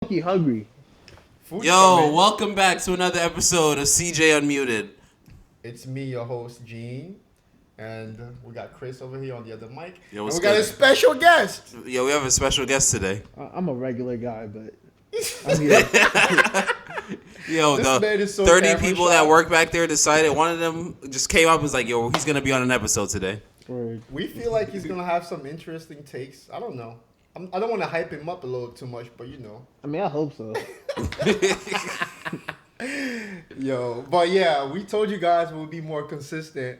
low-key hungry. Yo, welcome back to another episode of CJ Unmuted. It's me, your host, Gene. And we got Chris over here on the other mic. Yo, and we got a special guest. Yo, we have a special guest today. I'm a regular guy, but I'm here. Yo, This man the is so 30 camera people shy. that work back there decided, one of them just came up and was like, yo, he's going to be on an episode today. Word. We feel like he's going to have some interesting takes. I don't know. I don't want to hype him up a little too much, but you know. I mean, I hope so. Yo, but yeah, we told you guys we'll be more consistent.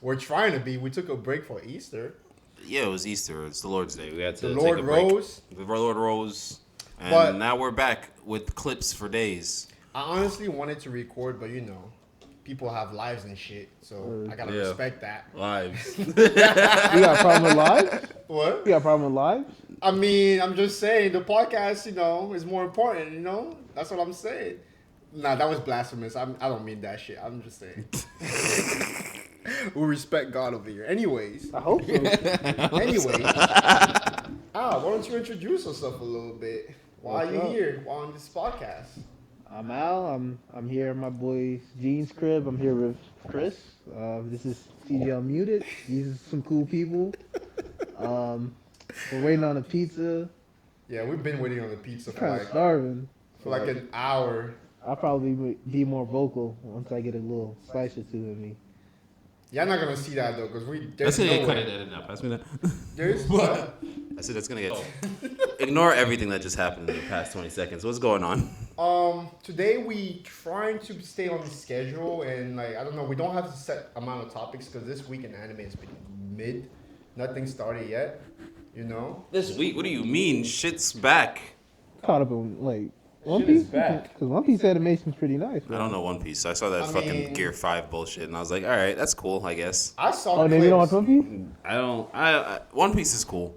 We're trying to be. We took a break for Easter. Yeah, it was Easter. It's the Lord's Day. We had to The take Lord a break. rose. The Lord rose. And But- now we're back with clips for days. I honestly wanted to record, but you know, people have lives and shit, so I gotta Yeah. respect that. Lives. You got a problem with lives? What? You got a problem with lives? I mean, I'm just saying the podcast, you know, is more important. You know, that's what I'm saying. Nah, that was blasphemous. I don't mean that shit. I'm just saying. We respect God over here. Anyways, I hope so. why don't you introduce yourself a little bit? Why are you What's up? here? Why on this podcast? I'm Al. I'm here at my boy Gene's crib. I'm here with Chris. This is CJ Unmuted. These are some cool people. We're waiting on a pizza. Yeah, we've been waiting on the pizza I'm kind of starving. for like an hour. I'll probably be more vocal once I get a little slice or two in me. You're not gonna see that though, because That's there's going to no get way. cut edited out. Pass me that. There's what? I said that's going to get... Ignore everything that just happened in the past 20 seconds. What's going on? Today we trying to stay on the schedule and like I don't know, we don't have a set amount of topics because this week in anime has been mid. Nothing started yet, you know. This week? What do you mean? Shit's back. Caught up in like One Shit is Piece, back. because One Piece animation's pretty nice. I don't know One Piece. I saw that I fucking mean- Gear 5 bullshit, and I was like, all right, that's cool, I guess. I saw. Oh, then you don't watch clips. One Piece? I don't... One Piece is cool.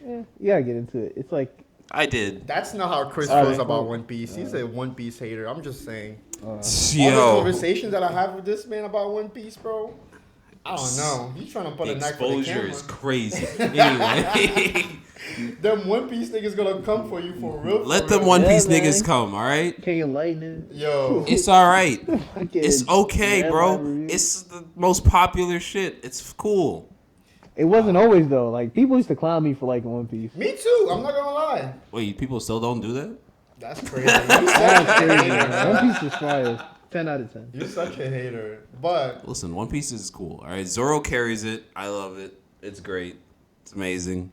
Yeah, you gotta get into it. It's like, I did. That's not how Chris Alright, feels about cool. One Piece. He's a One Piece hater. I'm just saying. All the Yo. conversations that I have with this man about One Piece, bro. I don't know. He's trying to put The a knife for the exposure camera. is crazy. Anyway, Them One Piece niggas gonna come for you for real. let for them real. One Yeah, Piece man. niggas come, all right? King of Lightning. Yo. It's all right. Fucking It's okay, Red bro. Library. It's the most popular shit. It's cool. It wasn't always though. Like people used to clown me for liking One Piece. Me too. I'm not gonna lie. Wait, people still don't do that? That's crazy. You're such That's a crazy. hater, One man. Piece is fire. 10 out of 10. You're such a hater. But Listen, One Piece is cool, all right? Zoro carries it. I love it. It's great. It's amazing.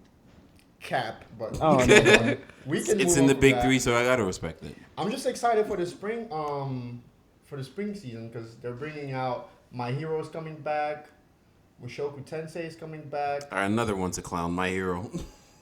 cap. But Oh, no, no. we can. It's move in on the from big that. three, so I gotta respect it. I'm just excited for the spring. For the spring season because they're bringing out My Hero's coming back. Mushoku Tensei is coming back. All right, another one to clown, My Hero.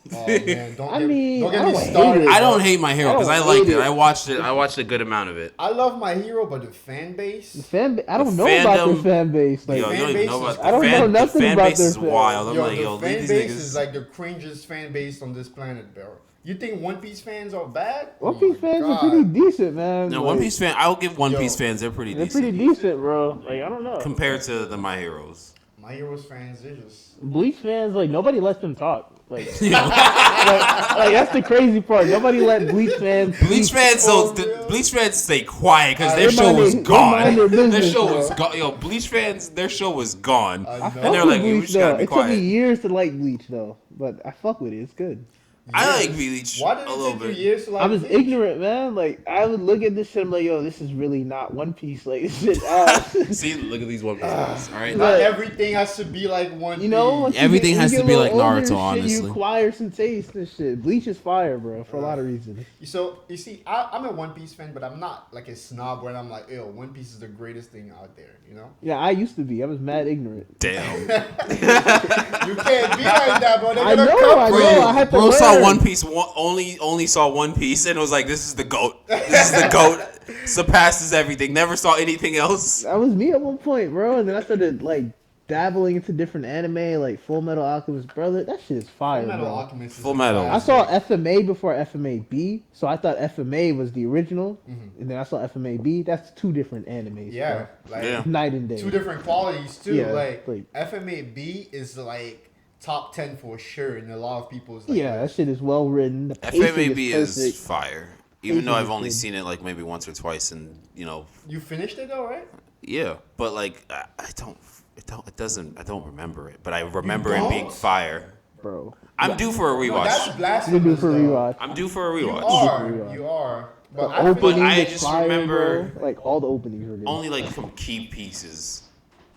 Oh man, don't I get, mean, don't get I me don't hate started. it. I don't hate My Hero because I Oh, liked hate it. it. I watched it. I watched a good amount of it. I love My Hero, but the fan The base. I don't The know about fandom- their fan base. Like, Yo, you don't fan even base know is- about I don't know the nothing fan about base their is fans. wild. I'm Yo, like, the yo, fan these base niggas. is like the cringiest fan base on this planet, bro. You think One Piece fans are bad? One Oh Piece my fans God. are pretty decent, man. No, Like, One Piece fan. I'll give One Yo. Piece fans. They're pretty They're decent pretty decent, bro. Like, I don't know. compared to the My Heroes. My Hero's fans, they're just. Bleach fans, like, nobody lets them talk. Like, Yo, like that's the crazy part. Nobody let Bleach fans. Bleach fans, Oh, so really? Bleach fans stay quiet because They their show mind was their- they gone. mind their Their business, show bro. was gone. Yo, Bleach fans, their show was gone. I I know. And fuck they're with like, we Bleach just gotta though. be It took me quiet. years to like Bleach though, but I fuck with it. It's good. I like Bleach Why did a it little take you bit. years to like? I was Bleach? ignorant, man. Like I would look at this shit, I'm like, yo, this is really not One Piece. Like this shit ass. See, look at these One Piece guys. All right, Not Like- everything has to be like One You know, Piece. once you Everything get- has you to get be a like little older Naruto, and shit, honestly. You acquire some taste and shit. Bleach is fire, bro, for a lot of reasons. So you see, I'm a One Piece fan, but I'm not like a snob where I'm like, yo, One Piece is the greatest thing out there. You know, Yeah, I used to be. I was mad ignorant. damn. you can't be like that, bro. They're I gonna know, come I for know, you. I had to Bro saw learn. One Piece. Only saw One Piece, and it was like, this is the goat. This is the goat. Surpasses everything. Never saw anything else. That was me at one point, bro. And then I started like dabbling into different anime, like Full Metal Alchemist Brother. That shit is fire, Full Metal bro. Alchemist is Full Metal. I saw FMA before FMA-B, so I thought FMA was the original, and then I saw FMA-B. That's two different animes. Yeah, like Yeah. Night and day. two different qualities too. Yeah, like like- FMAB is like top 10 for sure, and a lot of people's like, Yeah, that shit is well written. The pacing FMAB is is perfect. fire. Even though Pacing I've is only good. seen it like maybe once or twice, and You finished it though, right? yeah, but like I don't remember it, but I remember it don't? being fire. Bro. I'm due for a No, rewatch. that's You can blasphemous. do it for a though. rewatch. I'm due for a You rewatch. are. You are. But The I opening feel I is just fire, remember- bro. Like all the openings were good. Only like from key pieces,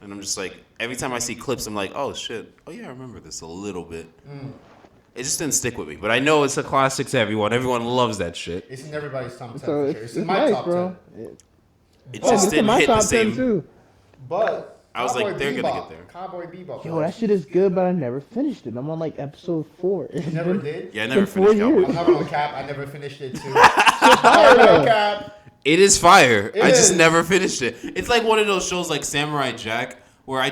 and I'm just like every time I see clips, I'm like, oh shit, oh yeah, I remember this a little bit. It just didn't stick with me, but I know it's a classic to everyone. Everyone loves that shit. it's in everybody's top 10 So for it's, sure. It's it's in my nice, top bro. 10. It Oh, just it's in didn't my hit the top 10 same. too. But I was like, Cowboy they're gonna Bebop. get there. Cowboy Bebop. Yo, that shit is good, but I never finished it. I'm on like episode 4. It's You never been- did? Yeah, I It's never been 4 finished Cowboy. years. I'm not gonna cap. I never finished it too. I'm not gonna cap. It is fire. It I just is. never finished it. It's like one of those shows like Samurai Jack where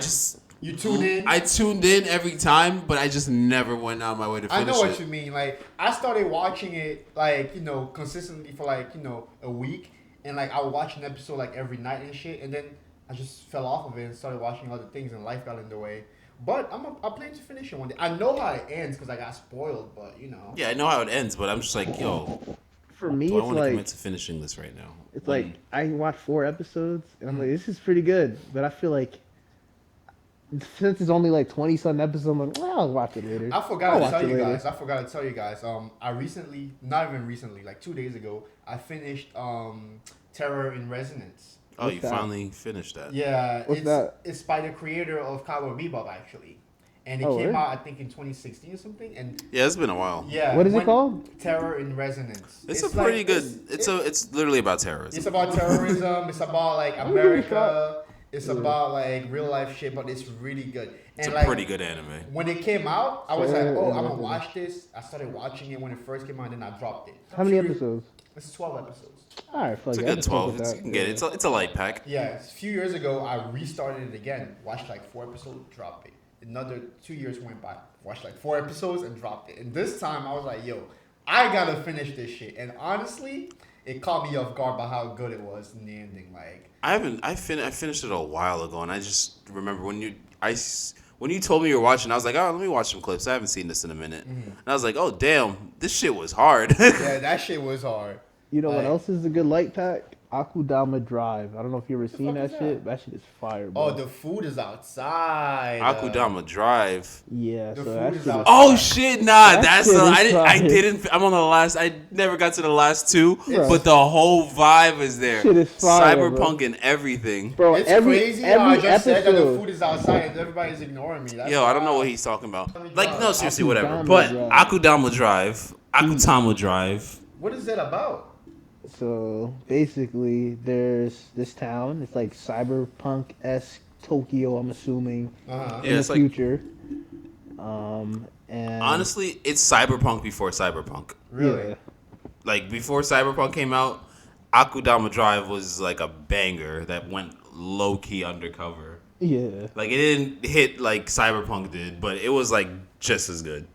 You tune in. I tuned in every time, but I just never went out my way to I finish know what it. you mean. Like I started watching it like consistently for like a week, and like I would watch an episode like every night and shit, and then I just fell off of it and started watching other things, and life got in the way. But I plan to finish it one day. I know how it ends because I got spoiled, but Yeah, I know how it ends, but I'm just like, yo, For me, do I it's want to like commit to finishing this right now? it's like I watched 4 episodes and I'm like, this is pretty good, but I feel like since it's only like 20 something episodes, I'm like, well, I'll watch it later. I forgot I'll to watch tell it you later. guys. I forgot to tell you guys. I recently, not even recently, like 2 days ago, I finished Terror in Resonance. Oh, What's you that? finally finished that. Yeah, What's that? It's by the creator of Cowboy Bebop actually, and it Oh, came really? out I think in 2016 or something. And Yeah, it's been a while. yeah, What is it when- called? Terror in Resonance. It's like- a pretty good. It's literally about terrorism. It's about terrorism. It's about like give it a America. It's about like real life shit, but it's really good. It's And a like pretty good anime. when it came out, I was like, Terror oh, in I'm gonna Resonance. watch this. I started watching it when it first came out, and then I dropped it. How many Few years- episodes? It's 12 episodes. All right, fuck It's a it, I good can fuck 12. with It's, that. you can get it. It's a light pack. Yeah, a few years ago, I restarted it again. Watched like 4 episodes, dropped it. Another 2 years went by. Watched like 4 episodes and dropped it. And this time, I was like, yo, I gotta finish this shit. And honestly, it caught me off guard by how good it was in the ending. Like, I finished it a while ago, and I just remember when you told me you were watching, I was like, oh, let me watch some clips. I haven't seen this in a minute, and I was like, oh damn, this shit was hard. yeah, that shit was hard. You know what Like- else is a good light pack? Akudama Drive. I don't know if you ever seen fuck that is that? shit. That shit is fire, bro. Oh, the food is outside. Akudama Drive. Yeah, The so that food shit is is out- Oh shit, nah, That that's shit the, is I didn't. I fire. didn't. I'm on the last. I never got to the last 2, Bro. but the whole vibe is there. Shit is fire, Cyberpunk and everything. bro. It's every crazy how I every just said that the episode. food is outside and everybody's ignoring me. That's Yo, I don't know wild. what he's talking about. Akudama Like, no, seriously, whatever. Drive. But Akudama Drive, Akutama Drive. What is that about? So basically, there's this town. It's like cyberpunk-esque Tokyo. I'm assuming Uh-huh. Yeah, in it's the like- future. And Honestly, it's Cyberpunk before Cyberpunk. Really? yeah. Like before Cyberpunk came out, Akudama Drive was like a banger that went low key undercover. Yeah. Like it didn't hit like Cyberpunk did, but it was like just as good.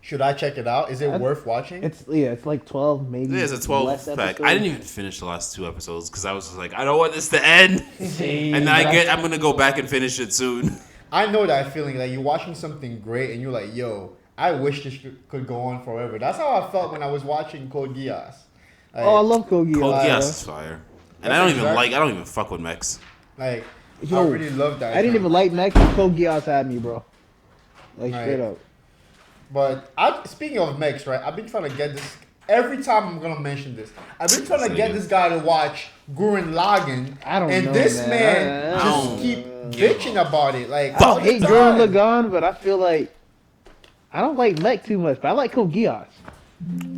Should I check it out? Is it worth watching? It's it's like 12 maybe. Yeah, it's a 12 less pack. episodes. I didn't even finish the last 2 episodes because I was just like, I don't want this to end. Same, And but I'm gonna go back and finish it soon. I know that feeling. Like you're watching something great and you're like, yo, I wish this could go on forever. That's how I felt when I was watching Code Geass. Like, Oh, I love Kogi. Cold Fire. Geass is fire. And That's I don't even fuck with mechs. like Yo, I really love that. I didn't genre. even like Max. Code Geass had me, bro. Like Right. straight up. But speaking of mechs, right? I've been trying to get this. Every time I'm gonna mention this, I've been trying to Say get it. this guy to watch Gurren Lagann. I don't and know, this man. man I just don't keep give bitching a about it. Like I all don't the hate Gurren time. Lagann, but I feel like I don't like Mech too much. But I like Code Geass.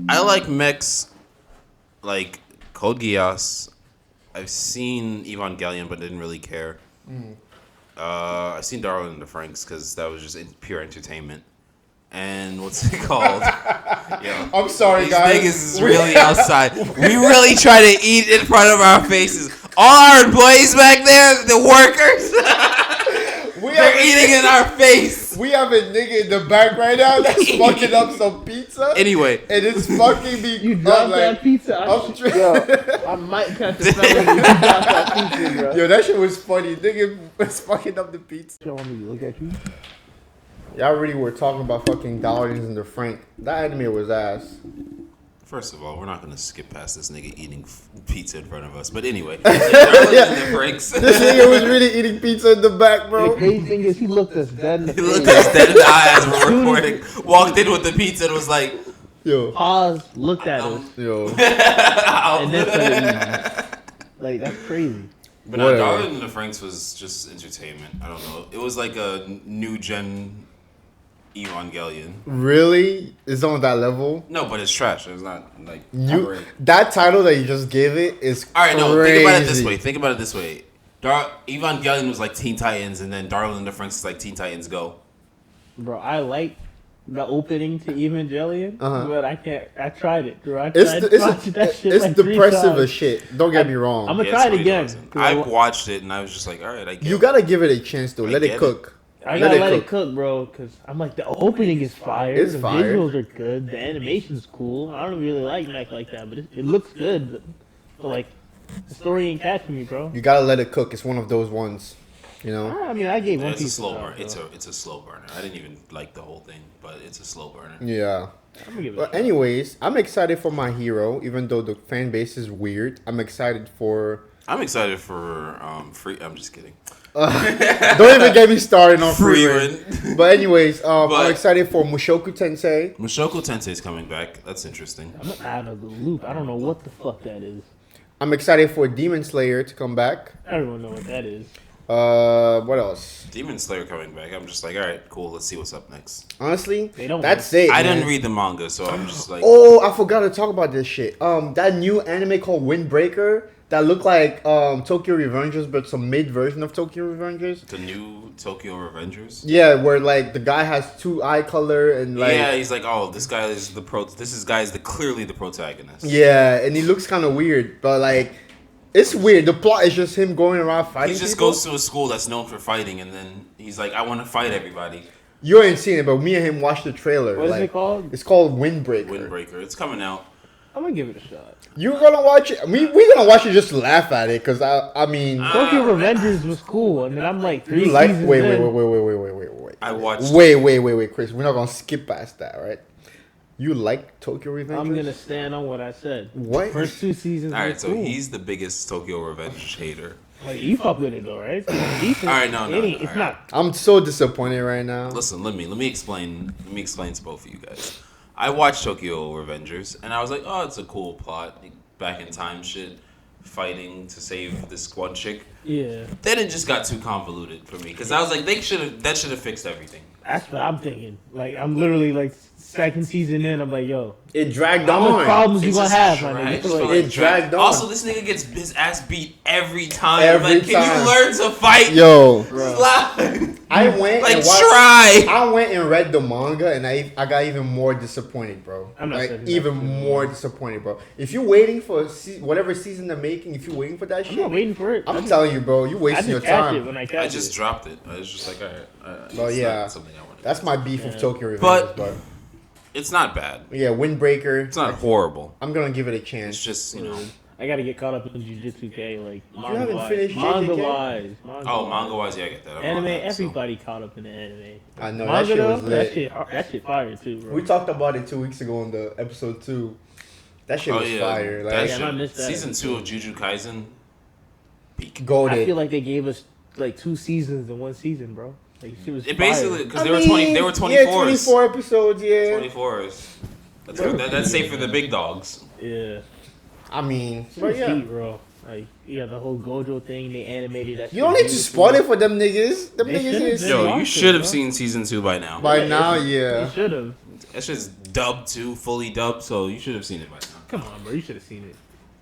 I like mechs like Code Geass. I've seen Evangelion, but didn't really care. I've seen Darwin and the Franks because that was just pure entertainment. And what's it called? Yo, I'm sorry, these guys. niggas is really outside. We really try to eat in front of our faces. All our employees back there, the workers, We they're have a- eating in our face. We have a nigga in the back right now that's fucking up some pizza. Anyway, And it's fucking me. You up, dropped like, that pizza. I'm tr- Yo, I might catch a felony if you drop that pizza, bro. Yo, that shit was funny. Nigga was fucking up the pizza. You want me to look at you? Y'all really were talking about fucking Guardians and the Frank. That anime was ass. First of all, we're not gonna skip past this nigga eating pizza in front of us. But anyway, the Franks. This nigga was really eating pizza in the back, The bro. crazy thing is, he looked us dead in the He face. looked us dead in the eye as we're recording. Walked in with the pizza and was like, Yo, Pause, looked at us, yo. and then started eating. Like, that's crazy. But no, Whatever. Darling and the Franks was just entertainment. I don't know. It was like a new gen Evangelion. Really? It's on that level? No, but it's trash. It's not like You great. that title that you just gave it is All right, no. crazy. Think about it this way. Think about it this way. Evangelion was like Teen Titans, and then Darling and the Franks is like Teen Titans Go. Bro, I like the opening to Evangelion, Uh-huh. but I can't. I tried it, bro. I It's tried it's, watching that shit it's like 3 depressive times. as shit. Don't get me wrong. I'm gonna Yeah, try it's it again. crazy. I watched it and I was just like, all right, I get You it. gotta give it a chance though. I Let get it it. cook. I gotta let it cook, bro, because I'm like, the opening is fire. It's the fire. visuals are good. The animation's cool. I don't really like mech like that, but it looks good. But like, the story ain't catching me, bro. You gotta let it cook. It's one of those ones. You know? I mean, I gave one It's a piece slow of burn. thought, It's a slow burner. I didn't even like the whole thing, but it's a slow burner. Yeah. I'm gonna give it. But anyways, I'm excited for My Hero, even though the fan base is weird. I'm excited for. I'm excited for free. I'm just kidding. Don't even get me started on Free Run. Frieren. But anyways, I'm But- excited for Mushoku Tensei. Mushoku Tensei is coming back. That's interesting. I'm out of the loop. I don't know what the fuck that is. I'm excited for Demon Slayer to come back. Everyone know what that is. What else? Demon Slayer coming back. I'm just like, all right, cool. Let's see what's up next. Honestly, They don't that's it. I man. didn't read the manga, so I'm just like, Oh, I forgot to talk about this shit. That new anime called Windbreaker that looked like Tokyo Revengers, but some mid version of Tokyo Revengers. the new Tokyo Revengers. Yeah, where like the guy has 2 eye color and like Yeah, he's like, oh, this guy is the pro. This is guy is the clearly the protagonist. yeah, and he looks kind of weird, but like it's weird. The plot is just him going around fighting. He just people. goes to a school that's known for fighting, and then he's like, I want to fight everybody. You ain't seen it, but me and him watched the trailer. What is like, it called? It's called Windbreaker. Windbreaker. It's coming out. I'm gonna give it a shot. You're gonna watch it. We're gonna watch it just to laugh at it, cause I mean, Tokyo Revengers was cool, and then I'm like 3 you like seasons wait, in. I watched. wait, Chris. We're not gonna skip past that, right? You like Tokyo Revengers? I'm gonna stand on what I said. What? First 2 seasons. All right, were so cool. he's the biggest Tokyo Revenge hater. Like, you fuck with it though, right? It's decent. All right, no, It ain't- no, it's all not. I'm so disappointed right now. Listen, let me explain. Let me explain to both of you guys. I watched Tokyo Revengers, and I was like, oh, it's a cool plot, back in time shit, fighting to save this one chick. Yeah, Then it just got too convoluted for me because I was like, that should have fixed everything. that's what I'm thinking. Like, I'm literally like 2nd season in. I'm like, yo, It dragged how much on. problems you It's gonna just have, my trash. nigga? Like, It dragged on. Also, this nigga gets his ass beat every time. Every like, can time. you learn to fight? Yo, Like, I went and watched. try. I went and read the manga, and I got even more disappointed, bro. I'm not like saying even that. more disappointed, bro. If you're waiting for whatever season they're making, if you're waiting for that I'm shit, not waiting for it. I'm telling you, bro, you're I wasting your just catch it time. when I I catch just it. dropped it. I was just like, all right. Well, it's yeah. not something I want. That's my beef with Yeah. Tokyo Revengers, But- but It's not bad. yeah, Windbreaker. It's not horrible. I'm gonna give it a It's chance. just I gotta get caught up in Jujutsu K, like manga haven't wise. finished Manga JJK? wise. oh, manga wise, yeah, I get that. I'm on Anime, that, so. everybody caught up in the anime. I know that Manga shit though, was that lit. shit fire too, bro. We talked about it 2 weeks ago in the episode 2. That shit Oh was yeah, fire. that Like Yeah, I shit. missed that Season 2 of Jujutsu Kaisen, peak. I feel goated. like they gave us like 2 seasons in 1 season, bro. Like shit was It fire. basically because they were 20. They were 24s. Yeah, 24 episodes. Yeah. 24s. That's good. That's safe for the big dogs. Yeah. I mean, It but was yeah. heat, bro. Like yeah, the whole Gojo thing, they animated that. You don't need to spoil it for them niggas. Them They niggas should've is been. Yo, you watch it, should have bro. seen season 2 by now. by now, yeah. They should have. That shit's dubbed too, fully dubbed, so you should have seen it by now. Come on, bro. You should have seen it.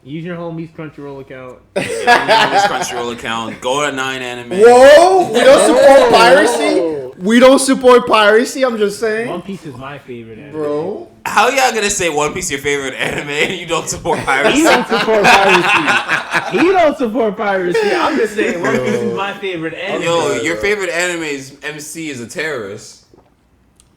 Use your homie's Crunchyroll account. Yeah, you know his Crunchyroll account. Go to 9 Anime. Whoa, we don't support piracy. We don't support piracy. I'm just One saying, Piece is my favorite anime. bro. How y'all gonna say One Piece your favorite anime and you don't support He piracy? don't support piracy. He don't support piracy. I'm just saying One Piece is my favorite anime. Yo, your favorite anime's MC is a terrorist.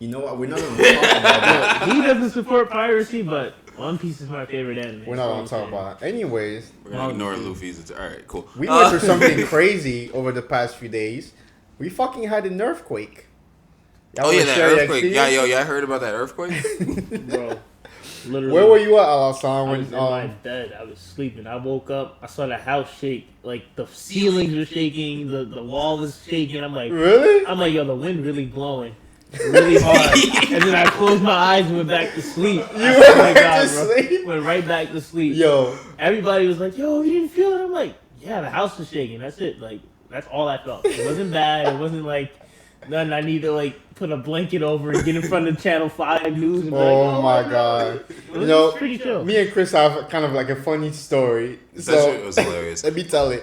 You know what? We're not gonna talk about that. He doesn't support piracy, but One Piece is my favorite anime. We're not gonna talk about it. Anyways, We're gonna ignore Luffy's. Alright, cool. we went through something crazy over the past few days. We fucking had an earthquake. Y'all Oh yeah, wanna that share your earthquake. Yeah, experience? yo, y'all heard about that earthquake? Bro, Literally. Where were you at, Alassane? I When was in my bed. I was sleeping. I woke up. I saw the house shake. Like the ceilings were shaking. The wall was shaking. really? I'm like, yo, the wind really blowing, really hard. And then I closed my eyes and went back to sleep. You I went swear to back to bro. sleep? Went right back to sleep. Yo, Everybody was like, yo, you didn't feel it? I'm like, yeah, the house was shaking. That's it. Like, that's all I felt. It wasn't bad. It wasn't like nothing I need to like put a blanket over and get in front of Channel 5 News and be like, oh my god. It You was know, pretty chill. me and Chris have kind of like a funny story. That So shit was hilarious. let me tell it.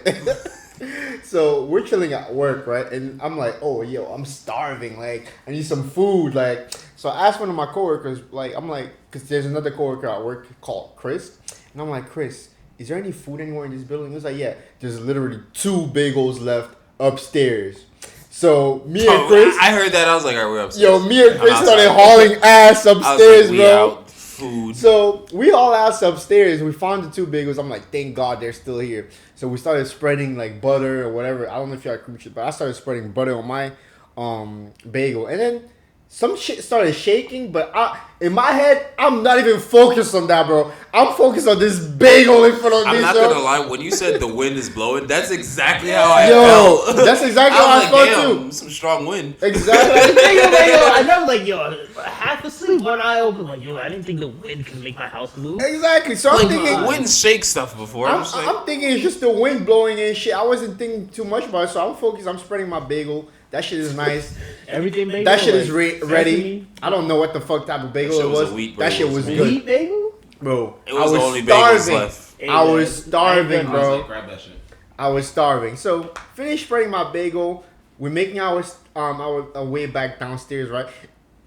So we're chilling at work, right? And I'm like, oh, yo, I'm starving. Like, I need some food. Like, so I asked one of my coworkers, like, I'm like, because there's another coworker at work called Chris. And I'm like, Chris, is there any food anywhere in this building? He was like, yeah, there's literally 2 bagels left upstairs. So me and Chris, I heard that. I was like, all right, we're upstairs. yo, me and Chris I'm started outside. hauling ass I was upstairs, like, we bro. out. Food. So we all asked upstairs. We found the 2 bagels. I'm like, thank God they're still here. So we started spreading like butter or whatever. I don't know if y'all cream cheese, but I started spreading butter on my bagel, and then some shit started shaking. But in my head, I'm not even focused on that, bro. I'm focused on this bagel in front of me. I'm not yo. gonna lie. When you said the wind is blowing, that's exactly how I Yo, felt. that's exactly how I was like, felt damn, some strong wind. Exactly. And I was like, yo, half asleep, one eye open. Like, yo, I didn't think the wind could make my house move. Exactly. So I'm Like thinking. winds shake stuff before. I'm just like, I'm thinking it's just the wind blowing and shit. I wasn't thinking too much about it, so I'm focused. I'm spreading my bagel. That shit is nice. Everything bagel. That shit like, is ready. sesame, I don't know what the fuck type of bagel That shit it was was. a wheat That shit bagel. was Wheat good, Wheat bagel? bro. it was the only bagels left. I was starving, I bro. grab that shit. I was starving. So finished spreading my bagel. We're making our way back downstairs, right?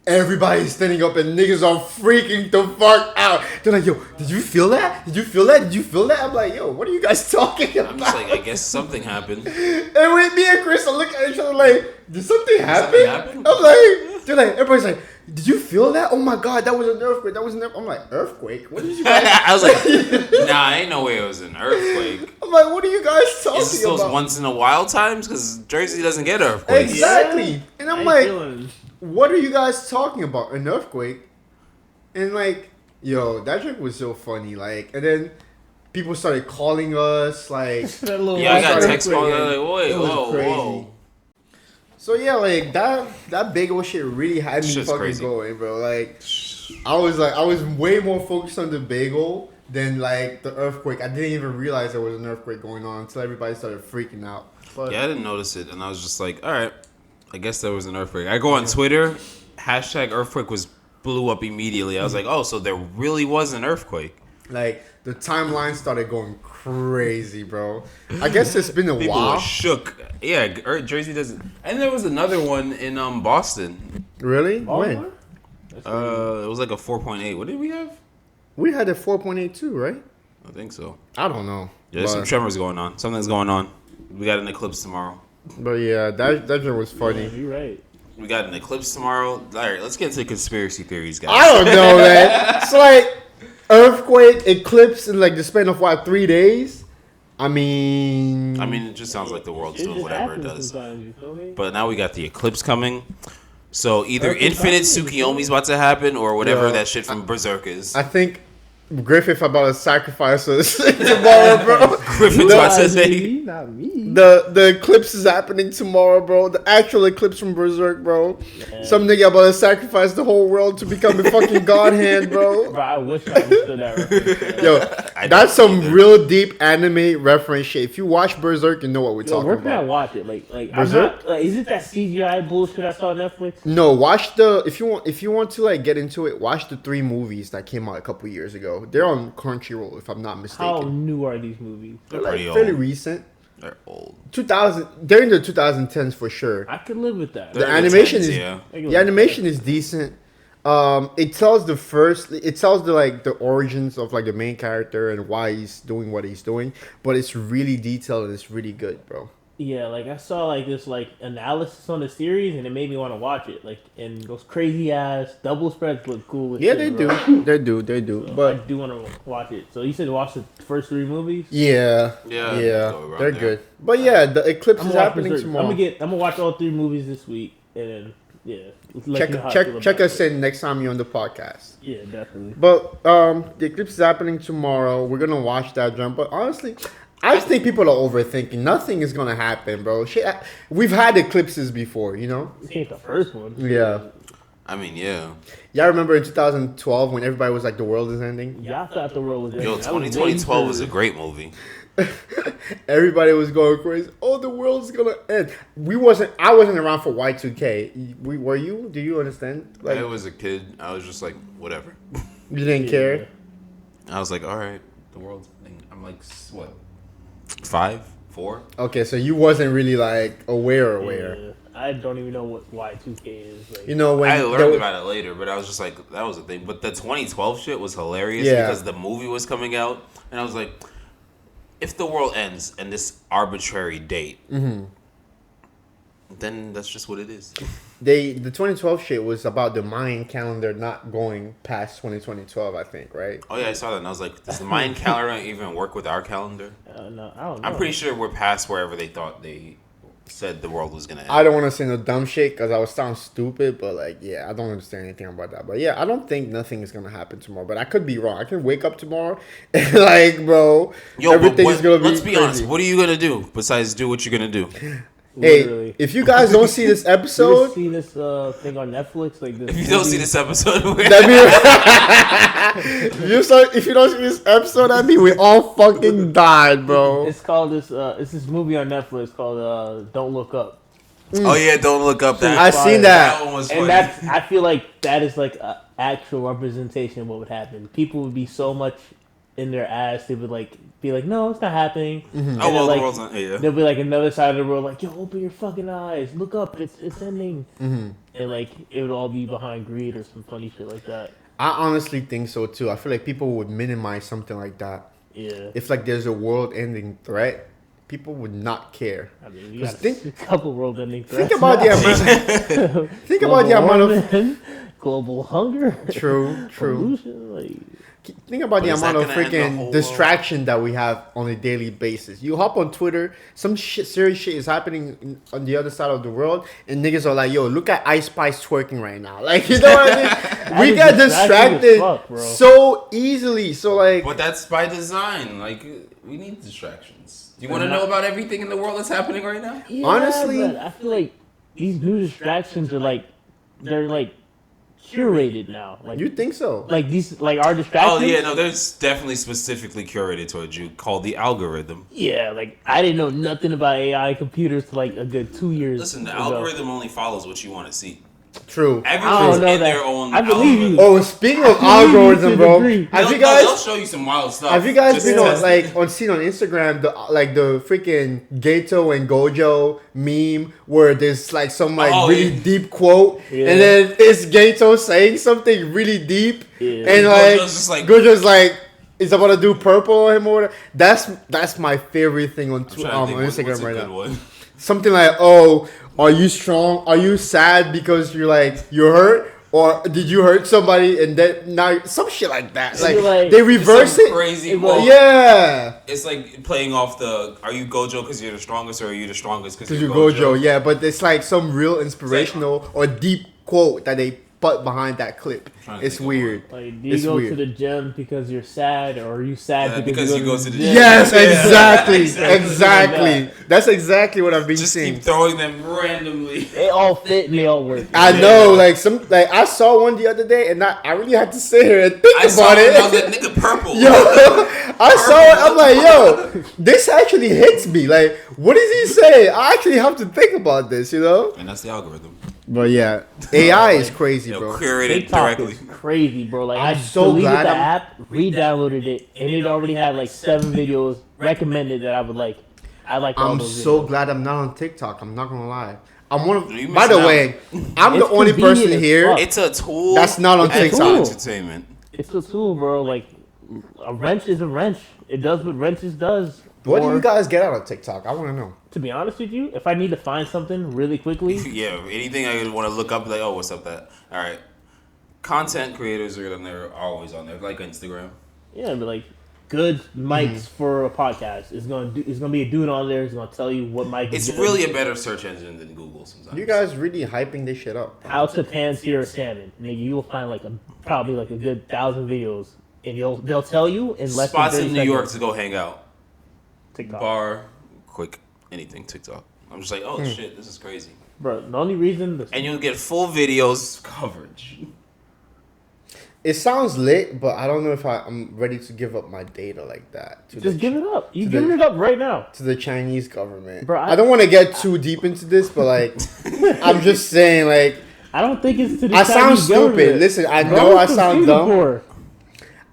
Everybody's standing up and niggas are freaking the fuck out. They're like, yo, did you feel that? Did you feel that? Did you feel that? I'm like, yo, what are you guys talking about? I'm just like, I guess something happened. And with me and Chris are looking at each other like, did something happen? something happen? I'm like, they're like, everybody's like, did you feel that? Oh my god, that was an earthquake. That was an earthquake. I'm like, earthquake? What did you guys? I was like, nah, ain't no way it was an earthquake. I'm like, what are you guys talking Is this those about? once in a while times? Because Jersey doesn't get earthquakes. Exactly. And I I'm ain't like, feeling- what are you guys talking about? An earthquake? And like, yo, that joke was so funny. Like, and then people started calling us like. that little Yeah, I got Sorry. text calling. Like, wait, It was whoa, crazy. whoa. So yeah, like that big old shit really had me Shit's fucking crazy. going, bro. Like, I was way more focused on the bagel than like the earthquake. I didn't even realize there was an earthquake going on until everybody started freaking out. But Yeah, I didn't notice it, and I was just like, all right, I guess there was an earthquake. I go on Twitter, hashtag earthquake blew up immediately. I was like, oh, so there really was an earthquake. like the timeline started going crazy, bro. I guess it's been a People while. were shook. Yeah, Jersey doesn't. And there was another one in Boston. Really? Baltimore? When? That's It was like a 4.8. What did we have? We had a 4.82, right? I think so. I don't know. Yeah, there's some but, tremors going on. Something's going on. We got an eclipse tomorrow. but yeah, that joke was funny. You're right. We got an eclipse tomorrow. All right, let's get into conspiracy theories, guys. I don't know, man. It's like earthquake, eclipse in like the span of what, 3 days? I mean, it just sounds like the world's It doing just whatever it happens does. sometimes, you feel me? But now we got the eclipse coming. So either Earth is Infinite happening. Tsukiyomi's about to happen or whatever Yo, that shit from Berserk is. I think Griffith about to sacrifice us tomorrow, bro. Griffin's about to Not say. me, not me. The eclipse is happening tomorrow, bro. The actual eclipse from Berserk, bro. Some nigga about to sacrifice the whole world to become a fucking god hand, bro. Bro, I wish I understood that reference. Yo, I that's don't some either. real deep anime reference shit. If you watch Berserk, you know what we're Yo, talking where can I about. watch it? Like I'm Berserk? not. Like, is it that CGI bullshit I saw on Netflix? No, watch the if you want to like get into it, watch the 3 movies that came out a couple years ago. They're on Crunchyroll, if I'm not How mistaken. new are these movies? They're They're like pretty fairly old. recent. They're old. 2000. They're in the 2010s for sure. I could live with that. The They're in animation 10s, is yeah. the animation is decent. It tells the origins of like the main character and why he's doing what he's doing, but it's really detailed and it's really good, bro. Yeah, like I saw like this like analysis on the series and it made me want to watch it. Like, and those crazy ass double spreads look cool. as Yeah, shit, they bro. do, they do. So I But do want to watch it. So you said watch the first 3 movies. yeah, Yeah, yeah, go around they're there. good. But yeah, the eclipse I'm is gonna watch happening Berserk. tomorrow. I'm gonna watch all 3 movies this week and then Yeah. Let you know how I feel Check about us it. in next time you're on the podcast. Yeah, definitely. But the eclipse is happening tomorrow. We're gonna watch that jump. But honestly, I just think people are overthinking. Nothing is gonna happen, bro. Shit, we've had eclipses before, you know. This ain't the first one. Yeah. I mean, yeah. Y'all remember in 2012 when everybody was like, the world is ending? Y'all thought the world was Yo, ending. I was 2012 was a waiting for- great movie. Everybody was going crazy. Oh, the world's gonna end. I wasn't around for Y2K. Were you? Do you understand? Like, I was a kid. I was just like, whatever. you didn't care? I was like, all right, the world's ending. I'm like, what? 5, 4? Okay, so you wasn't really like aware. Yeah. I don't even know what Y2K is. Like, You know when I there learned was- about it later, but I was just like, that was a thing. But the 2012 shit was hilarious Yeah. because the movie was coming out, and I was like, if the world ends in this arbitrary date, then that's just what it is. the 2012 shit was about the Mayan calendar not going past 2012, I think, right? Oh yeah, I saw that, and I was like, does the Mayan calendar even work with our calendar? no, I don't know. I'm pretty sure we're past wherever they thought they said the world was gonna end. I don't want to say no dumb shit because I would sound stupid, but like, yeah, I don't understand anything about that. But yeah, I don't think nothing is gonna happen tomorrow. But I could be wrong. I can wake up tomorrow and like, bro, Yo, everything but is gonna be. let's be crazy. honest. What are you gonna do besides do what you're gonna do? Hey, Literally. if you guys don't see this You episode, see this thing on Netflix? Like this If you don't see this episode, that means if you don't see this episode, that means we all fucking died, bro. It's called this. It's this movie on Netflix called Don't Look Up. oh yeah, don't look up that. I seen that. That one was funny. And that's, I feel like that is like an actual representation of what would happen. People would be so much in their ass, they would like be like, no, it's not happening. Oh And well, then, the like, world's not. Yeah. there'll be like another side of the world, like, yo, open your fucking eyes, look up, it's ending. And like it would all be behind greed or some funny shit like that. I honestly think so too. I feel like people would minimize something like that. Yeah, If like there's a world-ending threat, people would not care. I mean, you Just got think- a couple world ending Think threats. about the amount. Think about the amount of global hunger, true. pollution, like. Think about But the is that amount of gonna end the freaking whole distraction that we have on a daily basis. You hop on Twitter, some shit, serious shit is happening on the other side of the world, and niggas are like, "Yo, look at Ice Spice twerking right now." Like, you know what I mean? We is get distracting as distracted fuck, bro. so easily. So like, But that's by design. Like we need distractions. Do you want to know about everything in the world that's happening right now? Yeah, Honestly- but I feel like these new distractions are like they're like curated now. Like you think so? like these like our distractions. Oh yeah, no, there's definitely specifically curated towards you called the algorithm. Yeah, like I didn't know nothing about AI computers till like a good 2 years. Listen, the ago. algorithm only follows what you want to see. True. I don't Everyone's know in that. their own. I believe you. algorithm. Oh, speaking of believe you to algorithm, a bro, degree. have you They'll guys? show you some wild stuff. Have you guys just been to on test it. seen on Instagram the freaking Gato and Gojo meme where there's like some like Oh, really yeah. deep quote Yeah. and then it's Gato saying something really deep Yeah. and like Gojo's just like- Gojo's like is about to do purple on him or whatever. That's my favorite thing on I'm trying to think, what's Instagram a right good now. one? Something like, oh, are you strong? Are you sad because you're hurt? Or did you hurt somebody and then now some shit like that? Like, like- they reverse Some it. crazy. It Well, was- Yeah. It's like playing off the. Are you Gojo because you're the strongest, or are you the strongest because Because you're you Gojo? Gojo, yeah, but it's like some real inspirational or deep quote that they put behind that clip. Trying to It's think of weird. Like, do you It's go weird. to the gym because you're sad, or are you sad Yeah, because you go to the gym? Yes, Yeah, exactly, exactly. exactly. That's exactly what I've been Just seeing. keep throwing them randomly. They all fit and they all work. I know, like I saw one the other day, and I really had to sit here and think I saw about it. it. And I was like, nigga, purple. Yo, I saw it. I'm like, yo, this actually hits me. Like, what is he saying? I actually have to think about this, you know? And that's the algorithm. But yeah, AI is crazy, Yo, bro. curated TikTok directly. is crazy, bro. Like I'm I so deleted glad the I'm- app, re-downloaded it, and it already had like 7 videos recommended that I would like. I like all I'm those so videos. glad I'm not on TikTok. I'm not gonna lie. I'm one of. You By the missing way, I'm the It's only person convenient as here. fuck. It's a tool. That's not on and it's TikTok. entertainment. It's a tool, bro. Like a wrench is a wrench. It does what wrenches does. What do Or, you guys get out of TikTok? I want to know. To be honest with you, if I need to find something really quickly, Yeah, anything I want to look up, like, oh, what's up that? All right. Content creators are on there, always on there, like Instagram. yeah, but like good mics for a podcast. It's gonna be a dude on there. It's gonna tell you what mic. It's is good. really a better search engine than Google sometimes. You guys really hyping this shit up. How to pan sear a salmon. Nigga, you will find probably a good 1,000 videos, and they'll tell you in less spots than 30 in New York seconds. to go hang out. TikTok. Bar, quick, anything TikTok. I'm just like, oh shit, this is crazy. Bro, the only reason And you'll get full videos coverage. It sounds lit, but I don't know if I'm ready to give up my data like that. just give it up. You to giving the- it up right now. To the Chinese government. Bro, I don't want to get too deep into this, but like, I'm just saying, like, I don't think it's to the I sound Chinese stupid. government. Listen, I Bro, know I it's from sound dumb. Singapore.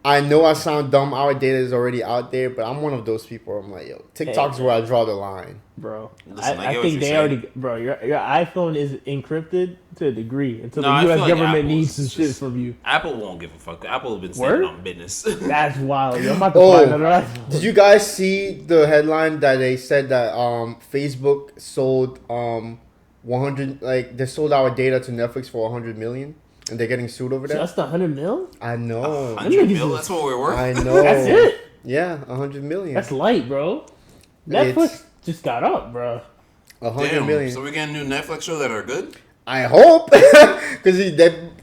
I know I sound dumb. Our data is already out there, but I'm one of those people. I'm like, yo, TikTok's where I draw the line. Bro, Listen, I I get what think you're they saying. already, bro. Your iPhone is encrypted to a degree until No, I the feel U.S. like government Apple's needs some shit just- from you. Apple won't give a fuck. Apple have been Word? standing on business. That's wild. Yo, I'm about to Oh, buy another iPhone. Did you guys see the headline that they said that Facebook sold 100 they sold our data to Netflix for 100 million and they're getting sued over that? Just 100 mil? I know. 100 niggas mil, is- that's what we're worth. I know. That's it. Yeah, 100 million. That's light, bro. Netflix It's- just got up, bro. 100 Damn, million. so we're getting new Netflix shows that are good? I hope, because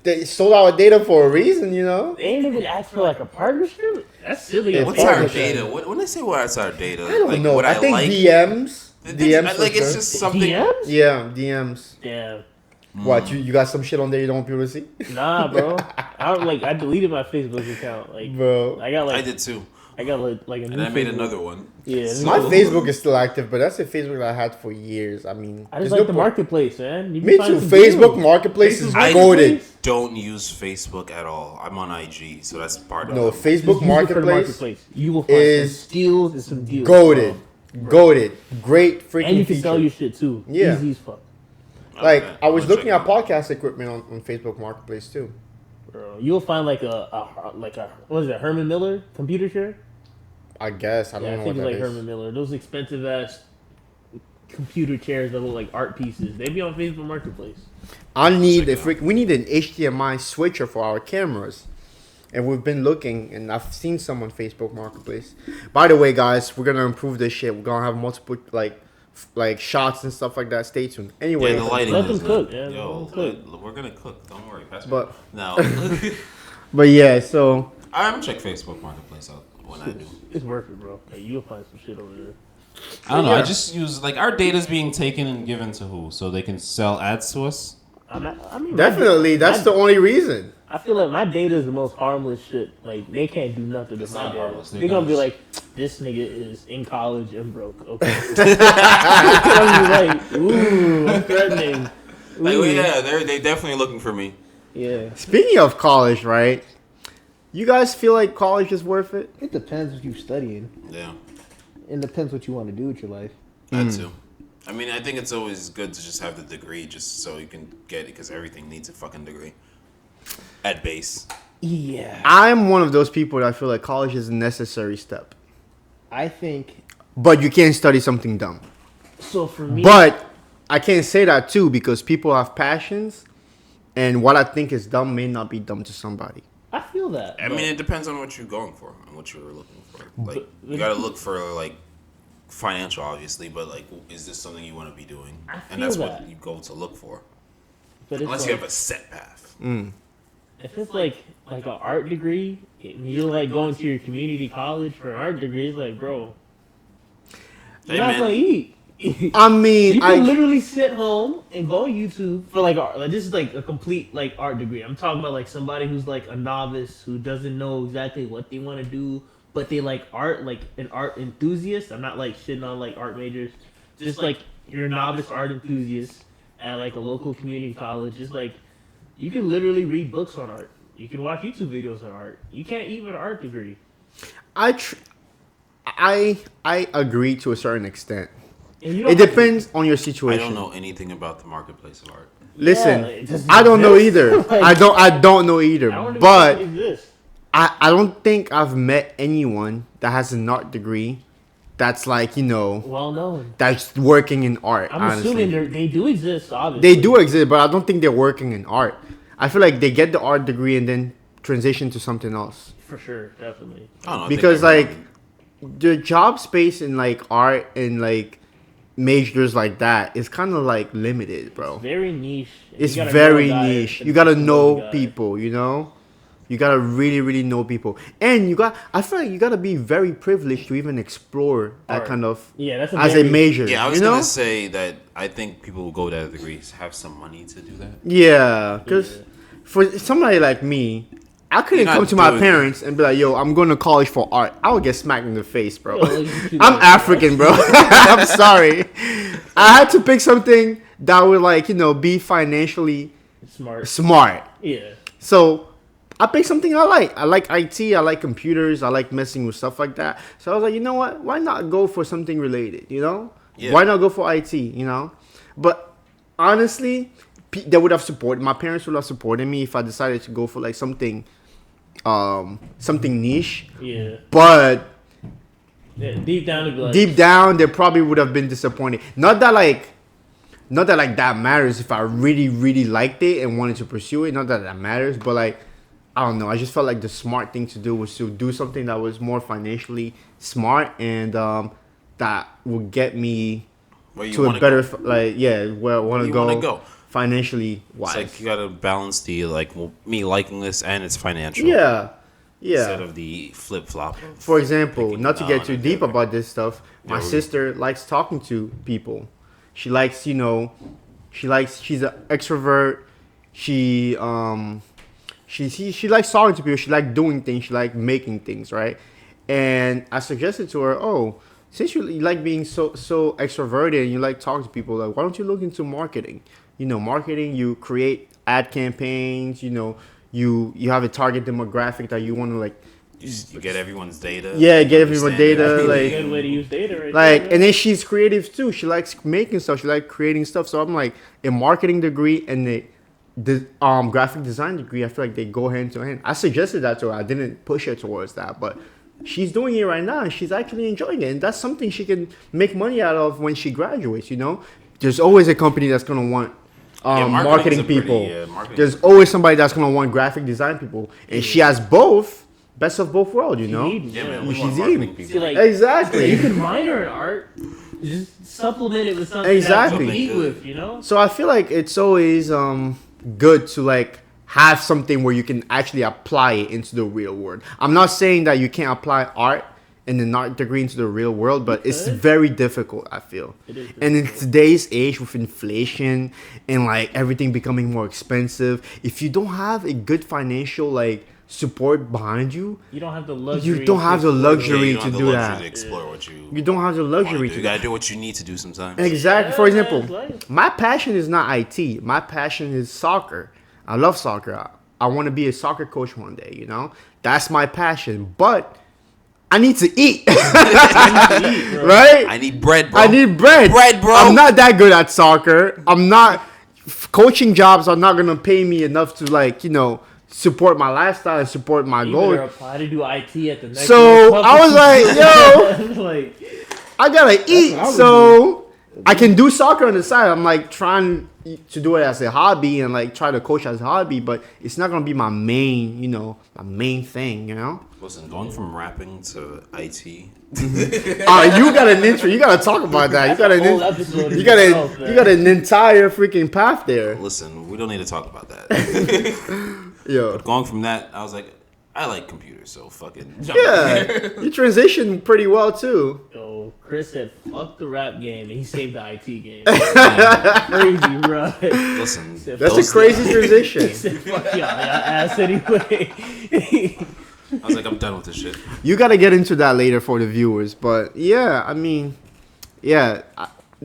they sold our data for a reason, you know. They ain't even asked for a partnership. That's silly. It's as What's fuck. our partnership. data? When they say what's our data? I don't know. What I think like? DMs. DMs. for Like it's sure. just something. DMs? Yeah, DMs. Damn. What you got some shit on there you don't want people to see, Nah, bro. I deleted my Facebook account. bro? I got I did too, a new and I made Facebook. another one. Yeah. My new- Facebook is still active, but that's the Facebook that I had for years. I mean, I just there's like no the point. marketplace, man. You can Me find too. some Facebook deals. Marketplace is Facebook goated. Marketplace? Don't use Facebook at all. I'm on IG, so that's part of No, it. Just Facebook use it for the Marketplace You will find is some steals and some deals. goated, bro. goated, great freaking And you can feature. sell your shit too. Yeah. Easy as fuck. Like Okay, I was I'll looking check at it out. podcast equipment on Facebook Marketplace too. Bro, you'll find a what is it, Herman Miller computer chair? I guess I don't Yeah, I know think what it's that like is. Herman Miller. Those expensive ass computer chairs that look like art pieces. They be on Facebook Marketplace. I need Check it out. we need an HDMI switcher for our cameras. And we've been looking, and I've seen some on Facebook Marketplace. By the way, guys, we're gonna improve this shit. We're gonna have multiple like shots and stuff like that. Stay tuned. Anyway, Yeah, the lighting Let is them good. cook, yeah, Yo, let them we're gonna cook. Don't worry. Pass me- But- no, but yeah, so I'm gonna check Facebook Marketplace out when I do. It's worth it, bro. Like, you'll find some shit over there. I don't know. Yeah. I just use our data's being taken and given to who, so they can sell ads to us. I mean, definitely that's the only reason. I feel like my data is the most harmless shit. Like, they can't do nothing to my not data. harmless, They're they gonna be don't. like, this nigga is in college and broke. Okay. I'm like, ooh, I'm threatening. Like, Ooh. yeah, they definitely looking for me. Yeah. Speaking of college, right? You guys feel like college is worth it? It depends what you're studying. Yeah, It depends what you want to do with your life. that too. I mean, I think it's always good to just have the degree, just so you can get it, because everything needs a fucking degree at base. Yeah. I'm one of those people that feel like college is a necessary step, I think but you can't study something dumb. So for me, But I can't say that too because people have passions, and what I think is dumb may not be dumb to somebody. I feel that. I but- mean, it depends on what you're going for and what you're looking for. Like, But- you gotta look for like financial, obviously, but like, is this something you want to be doing? I And that's feel what that. you go to look for, but it's unless like, you have a set path. if it's like an art degree, and you're like going to your community college for an art degree, it's like, bro, you're Hey, not man. gonna eat. I mean, You can I literally sit home and go on YouTube for like art. Like, this is like a complete like art degree. I'm talking about like somebody who's like a novice who doesn't know exactly what they want to do, but they like art, like an art enthusiast. I'm not like shitting on like art majors. Just like you're a novice art enthusiast at like a local community college. Just like you can literally read books on art. You can watch YouTube videos on art. You can't eat with an art degree. I agree to a certain extent. And you don't It have to- depends on your I situation. don't know anything about the marketplace of art. Listen, Yeah, it doesn't I don't know exist. either. Like, I don't know either. I don't even But think it exists. I don't think I've met anyone that has an art degree that's like, Well known. that's working in art. I'm honestly. assuming they do exist, obviously. They do exist, but I don't think they're working in art. I feel like they get the art degree and then transition to something else. For sure, definitely. I don't know, I think Because like everyone- the job space in like art and like majors like that is kind of like limited, bro. Very niche. and It's you gotta very know a guy niche. and You gotta the know guy. people, you know? You gotta really, really know people. And I feel like you gotta be very privileged to even explore that Art. kind of, Yeah, that's as a very- major. yeah, I was you know? gonna say that I think people who go that degrees have some money to do that. Yeah, because Yeah. for somebody like me, I couldn't You're not come to my doing- parents and be like, yo, I'm going to college for art. I would get smacked in the face, bro. Yo, like, you do I'm that, African, bro. I'm sorry. I had to pick something that would, like, be financially Smart. smart. Yeah. So I picked something I like. I like IT. I like computers. I like messing with stuff like that. So I was like, you know what? Why not go for something related? Yeah. Why not go for IT? But honestly, they would have supported. My parents would have supported me if I decided to go for like something niche. Yeah. But Yeah, deep down, it'd be like, deep down, they probably would have been disappointed. Not that that matters if I really, really liked it and wanted to pursue it. Not that that matters, but like, I don't know. I just felt like the smart thing to do was to do something that was more financially smart and that would get me Where you to a wanna better, go. where I want to you wanna go, go. financially It's wise. like you gotta balance the me liking this and it's financial. Yeah, Instead yeah. of the flip flop. For example, picking not to one get or too the deep other. about this stuff, my Yeah, we- sister likes talking to people. She likes, she's an extrovert. She likes talking to people. She likes doing things. She likes making things, right? And I suggested to her, oh, since you like being so extroverted and you like talking to people, like why don't you look into marketing? Marketing, you create ad campaigns. You have a target demographic that you want to like. You get everyone's data. Yeah, get you everyone's understand data, everything. like- a good way to use data right Like, there. and then she's creative too. She likes making stuff. She likes creating stuff. So I'm like, a marketing degree and the graphic design degree, I feel like they go hand to hand. I suggested that to her. I didn't push her towards that, but she's doing it right now and she's actually enjoying it. And that's something she can make money out of when she graduates. There's always a company that's gonna want marketing's marketing a pretty- people. yeah, marketing- There's always somebody that's gonna want graphic design people, and she has both. Best of both worlds, She's eating, Yeah, yeah. man, we She's want marketing eating. people. See, like, Exactly. you can minor in art, just supplement it with something Exactly. that you eat with, So I feel like it's always good to like have something where you can actually apply it into the real world. I'm not saying that you can't apply art and an art degree into the real world, but it's could. very difficult, I feel. It is And in today's age with inflation and like everything becoming more expensive, if you don't have a good financial like support behind you, You don't have the luxury. you don't have the to- Yeah, luxury you to don't have the do luxury that. to explore what You don't have the wanna luxury do. to You gotta do what you need to do sometimes. Exactly. For Yeah, example, it's life. my passion is not IT. My passion is soccer. I love soccer. I want to be a soccer coach one day, That's my passion. But I need to eat, Eat, bro. right? I need bread, bro. I need bread. Bread, bro. I'm not that good at soccer. I'm not coaching jobs are not going to pay me enough to like, support my lifestyle and support my You goal. better apply to do IT at the next. So, year's I was like, yo, like, I gotta eat, what I would so I can do soccer on the side. I'm like trying to do it as a hobby and like try to coach as a hobby, but it's not gonna be my main, my main thing, Listen, going from rapping to IT. You got an intro. You gotta talk about that. You got That's a whole an, episode in you got itself, a, man. you got an entire freaking path there, Listen, we don't need to talk about that. yo. Going from that, I was like, I like computers, so fucking. Yeah, you transitioned pretty well too. Yo, Chris said, "Fuck the rap game," and he saved the IT game. Crazy, bro. Listen, That's those- a crazy He transition. said, "Fuck y'all, ass anyway." I was like, I'm done with this shit. You got to get into that later for the viewers, but yeah, I mean,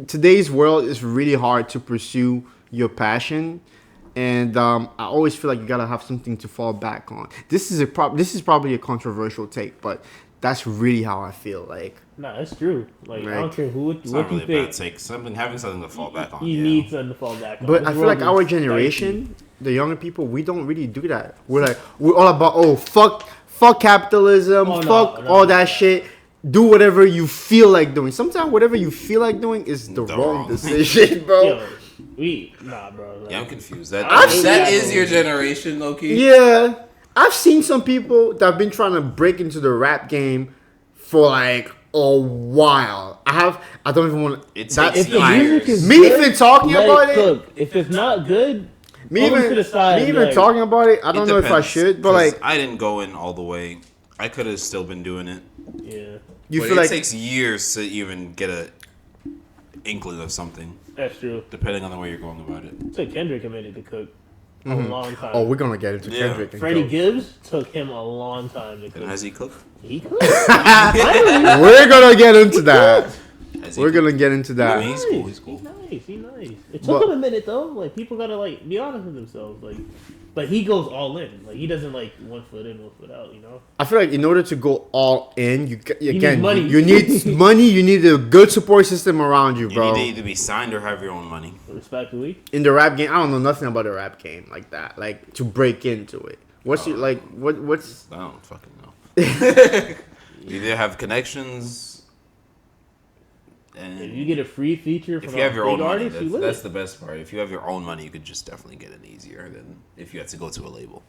today's world is really hard to pursue your passion, and I always feel like you gotta have something to fall back on. This is probably a controversial take, but that's really how I feel. Like, Nah, that's true. Like, I Right. don't care who It's not what you really a bad think. take. Having something to fall back on. You yeah. need something to fall back on. but This I feel world like our is generation, the younger people, we don't really do that. We're all about fuck capitalism, Oh, no, fuck no, all no, that no. shit. Do whatever you feel like doing. Sometimes whatever you feel like doing is the The wrong wrong. decision, bro. Yo, nah, bro. Like, Yeah, I'm confused. That I've that seen- is your generation, Loki. Yeah, I've seen some people that have been trying to break into the rap game for like a while. I don't even want It that. takes If the years. music is Me good, even talking let about it. cook. If it's not good, Me pull them to the side, like- talking about it. I It don't know if I depends, should, but 'cause like I didn't go in all the way. I could have still been doing it. yeah, you But feel it like takes years to even get a inkling of something, that's true. depending on the way you're going about it. It took Kendrick a minute to cook. A long time. oh, we're gonna get into Yeah. Kendrick. And Freddie Cole. Gibbs took him a long time to And cook. has he cooked? He cooked. We're gonna get into that. Has he We're cooked? gonna get into I that. mean, he's cool. He's cool. He's nice. It But- took him a minute though. Like people gotta like be honest with themselves. Like, but he goes all in. Like he doesn't like 1 foot in, 1 foot out. You know. I feel like in order to go all in, need money. you need money. You need a good support system around you, You bro. need to either be signed or have your own money. Respectfully. In the rap game, I don't know nothing about the rap game like that. Like to break into it. What's your like? What's I don't fucking know. You either have connections, and If you get a free feature from if you have your a own big money, artist, you that's, live that's it. the best part. If you have your own money, you could just definitely get it easier than if you had to go to a label.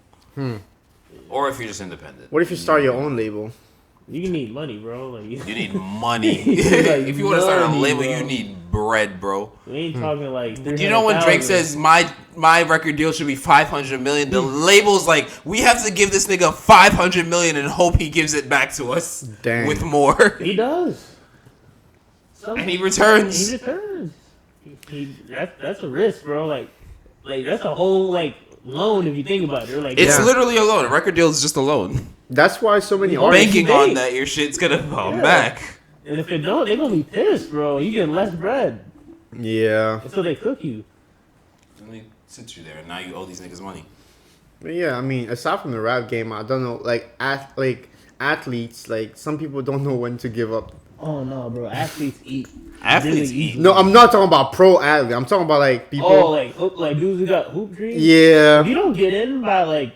Or if you're just independent. what if you start your own label? You need money, bro. Like You need money. Like If you want to start a money, label, bro. you need bread, bro. we ain't talking like. You know when Drake 300,000. says my record deal should be 500 million, the label's like, we have to give this nigga 500 million and hope he gives it back to us Dang. with more. He does. And he returns. He returns. That's a risk, bro. Like that's a whole like loan if you think about it. Like It's Yeah. literally a loan. A record deal is just a loan. That's why so many Or artists. Banking bank. on that your shit's gonna come Yeah. back. and if it don't, they're gonna be pissed, bro. You get less bread, Yeah, and so they cook you. And they sit you there, and now you owe these niggas money. but yeah. I mean, aside from the rap game, I don't know. Like athletes, like some people don't know when to give up. Oh no, bro. Athletes eat. Athletes really eat. No, I'm not talking about pro athlete. I'm talking about like people. Oh, like dudes who got hoop dreams. If Yeah, you don't get in by like,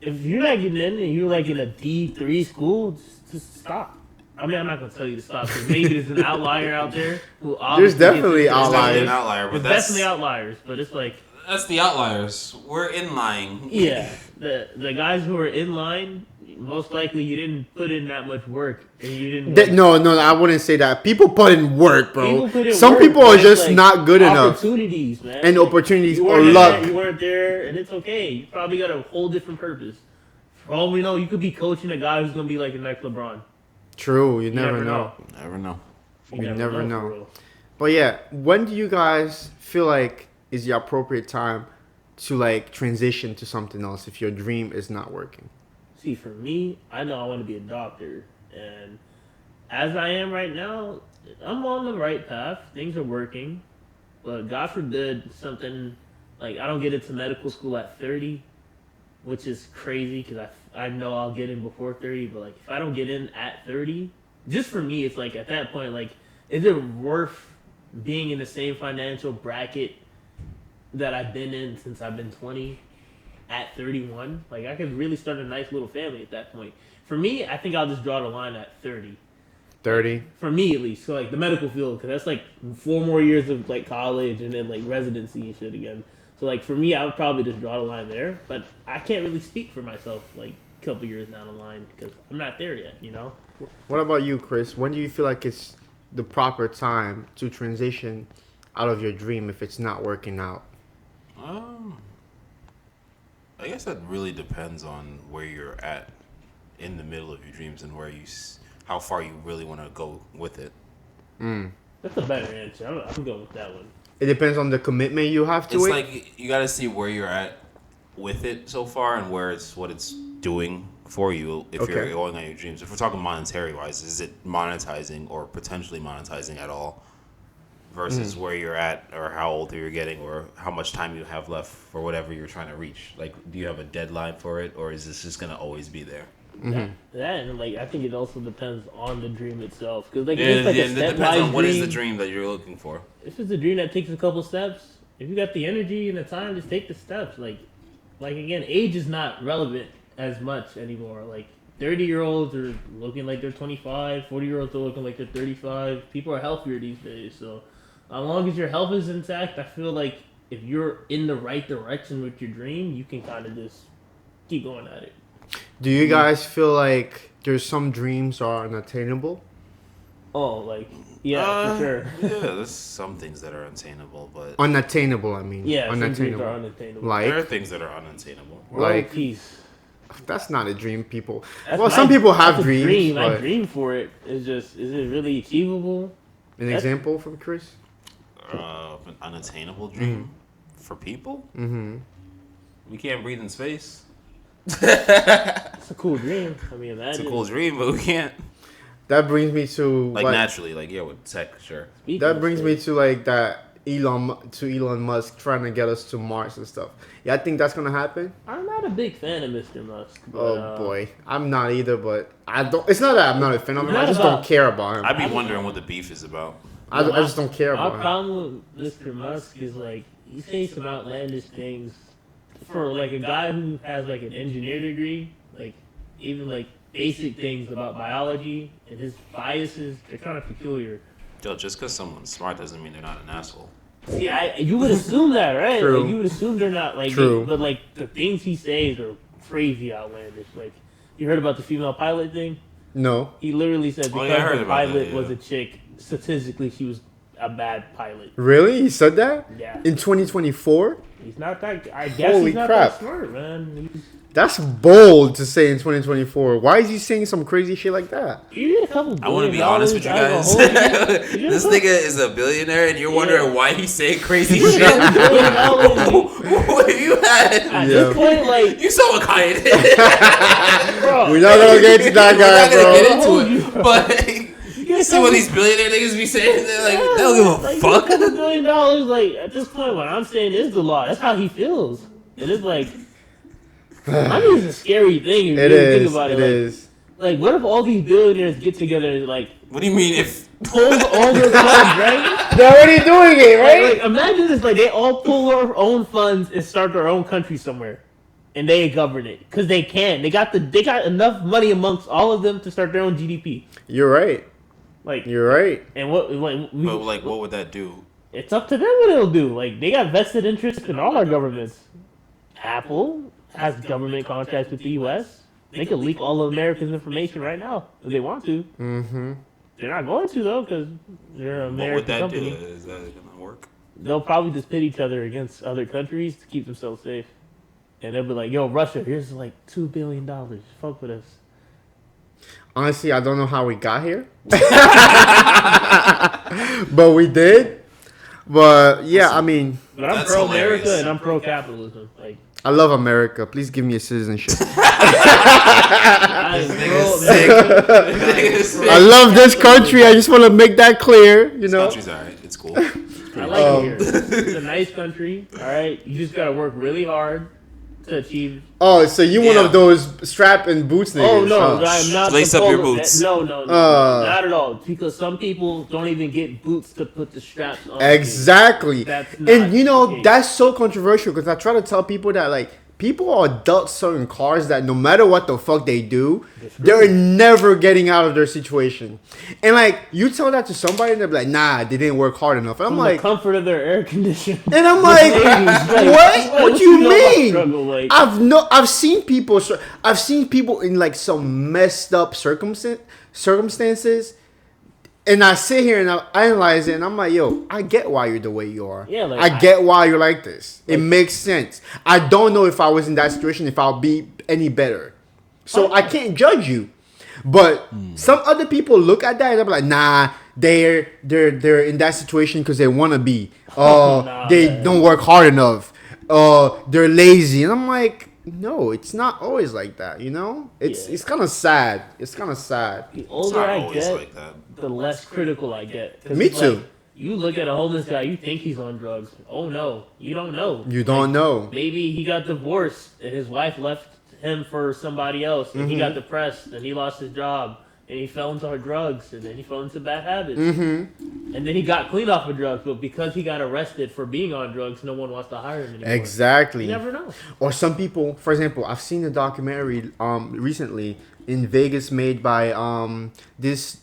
if you're not getting in and you're like in a D3 school, just stop. I mean, I'm not gonna tell you to stop because maybe there's an outlier out there who obviously definitely gets in. There's definitely outliers. an outlier, but There's that's definitely outliers, but it's like, That's the outliers. we're in line. yeah, the guys who are in line, most likely you didn't put in that much work and you didn't. like, No, I wouldn't say that. People put in work, bro. people put in Some work, people but are it's just like not good enough. Opportunities, man. And Like, opportunities you or weren't luck. there, you weren't there, and it's okay. You probably got a whole different purpose. For all we know, you could be coaching a guy who's gonna be like the next LeBron. True, you You never know. Never know. You never know. for real. But yeah, when do you guys feel like is the appropriate time to like transition to something else if your dream is not working? See, for me, I know I want to be a doctor, and as I am right now, I'm on the right path. Things are working, but God forbid something like I don't get into medical school at 30, which is crazy because I know I'll get in before 30, but like if I don't get in at 30, just for me, it's like at that point, like, is it worth being in the same financial bracket that I've been in since I've been 20? At 31, like I could really start a nice little family at that point. For me, I think I'll just draw the line at 30. 30? For me, at least. So like the medical field, because that's like 4 more years of like college and then like residency and shit again. So like for me, I would probably just draw the line there. But I can't really speak for myself like a couple years down the line because I'm not there yet. You know. What about you, Chris? When do you feel like it's the proper time to transition out of your dream if it's not working out? I guess that really depends on where you're at in the middle of your dreams and where how far you really want to go with it. That's a better answer. I'm going with that one. It depends on the commitment you have to It's it. like you got to see where you're at with it so far and what it's doing for you if you're Okay. going on your dreams. If we're talking monetary wise, is it monetizing or potentially monetizing at all versus where you're at or how old you're getting or how much time you have left for whatever you're trying to reach? Like, do you have a deadline for it or is this just going to always be there? That and like I think it also depends on the dream itself because like Yeah, if it's like yeah, a it depends stepwise on what is dream, the dream that you're looking for. if it's a dream that takes a couple steps, if you got the energy and the time, just take the steps. Like again, age is not relevant as much anymore. Like 30-year-olds are looking like they're 25, 40-year-olds are looking like they're 35. People are healthier these days, so as long as your health is intact, I feel like if you're in the right direction with your dream, you can kind of just keep going at it. Do you guys feel like there's some dreams are unattainable? Oh, like yeah, for sure. Yeah, there's some things that are unattainable, but Unattainable, I mean. Yeah, some dreams unattainable. are unattainable. there are Like, things that are unattainable. World like- peace. that's not a dream, people. That's Well, my- some people have that's a dreams. Dream. I But dream for it. It's just, is it really achievable? an example from Chris? An unattainable dream for people. Mm-hmm. We can't breathe in space. It's a cool dream. I mean, It's imagine. a cool dream, but we can't. That brings me to Like what- naturally, like yeah, with tech, sure. Speaking That of brings me space, to like that Elon Musk trying to get us to Mars and stuff. Yeah, I think that's gonna happen. I'm not a big fan of Mr. Musk. But, Oh boy, I'm not either, but I don't. It's not that I'm not a fan of him. I Not just about- don't care about him. I'd be wondering what the beef is about. I just don't care My about him. problem with Mr. Musk is like he says some outlandish things for like a guy who has like an engineer degree, like even like basic things about biology and his biases. They're kind of peculiar. Yo, just because someone's smart doesn't mean they're not an asshole. See, you would assume that, right? True. Like, you would assume they're not like, True. but like the things he says are crazy outlandish. Like, you heard about the female pilot thing? No, He literally said Oh, because yeah, I heard the about pilot that, was yeah. a chick, statistically she was a bad pilot. really? He said that Yeah, in 2024? he's not that. I guess Holy he's not crap. that smart, man. That's bold to say in 2024. Why is he saying some crazy shit like that? You get a couple. I want to $1 be billion honest with you out of guys. a whole year. This nigga is a billionaire, and you're wondering why he's saying crazy $1 shit. billion. What have you had? At Yeah. this point, like, You saw what Kanye did. bro, We're not gonna get to that We're guy, not gonna get bro. into it, but you see what these billionaire niggas be saying? They're like, they don't give a like, fuck. $1 billion. Like at this point, what I'm saying is the law. That's how he feels. It is like, I mean, it's a scary thing. If you It really is. think about It it. is. Like, what if all these billionaires get together and like What do you mean if? pull all their funds, right? They're already doing it, Like, imagine this: like they all pull their own funds and start their own country somewhere, and they govern it because they can. They got enough money amongst all of them to start their own GDP. You're right. Like, You're right. and what? Like, But like, what would that do? it's up to them what it'll do. Like, they got vested interest in all our governments. Apple has government contracts with the U.S. They could leak all of America's information right now if they want to. Mm-hmm. They're not going to though because they're an What would American that company. do? Is that gonna work? They'll probably just pit each other against other countries to keep themselves safe. And they'll be like, "Yo, Russia, here's like $2 billion. Fuck with us." Honestly, I don't know how we got here, but we did. But yeah, I mean, But I'm That's pro America hilarious. and I'm pro capitalism. Like, I love America. Please give me a citizenship. I am pro America. I love this country. I just want to make that clear. You This know. country's alright. It's cool. I like it here. It's a nice country. All right, you just gotta work really hard to achieve. Oh, so you one Yeah. of those strap and boots niggas? Oh no, huh? I'm not. Lace up your supposed- boots. No, not at all. Because some people don't even get boots to put the straps on. Exactly. That's not And you the know, case. that's so controversial because I try to tell people that like people are dealt certain cards that no matter what the fuck they do, they're never getting out of their situation. And like you tell that to somebody and they're like, nah, they didn't work hard enough. And I'm From like, the comfort of their air conditioner. and I'm like, what? What you know about mean? struggle, like? I've seen people in like some messed up circumstances, and I sit here and I analyze it, and I'm like, yo, I get why you're the way you are. Yeah, like, I get why you're like this. It makes sense. I don't know if I was in that situation if I'll be any better, so I can't judge you. But some other people look at that and they're like, nah, they're in that situation because they want to be. Nah, They man. don't work hard enough. They're lazy, and I'm like, no, it's not always like that. You know, it's kind of sad. It's kind of sad. The It's older not I always get, like that. the less critical I get. 'Cause Me it's too. like, you look at a homeless guy, you think he's on drugs. Oh no, you don't know. You don't know. Maybe he got divorced and his wife left him for somebody else, and he got depressed and he lost his job and he fell into drugs and then he fell into bad habits. And then he got clean off of drugs, but because he got arrested for being on drugs, no one wants to hire him anymore. Exactly. You never know. Or some people, for example, I've seen a documentary recently in Vegas made by this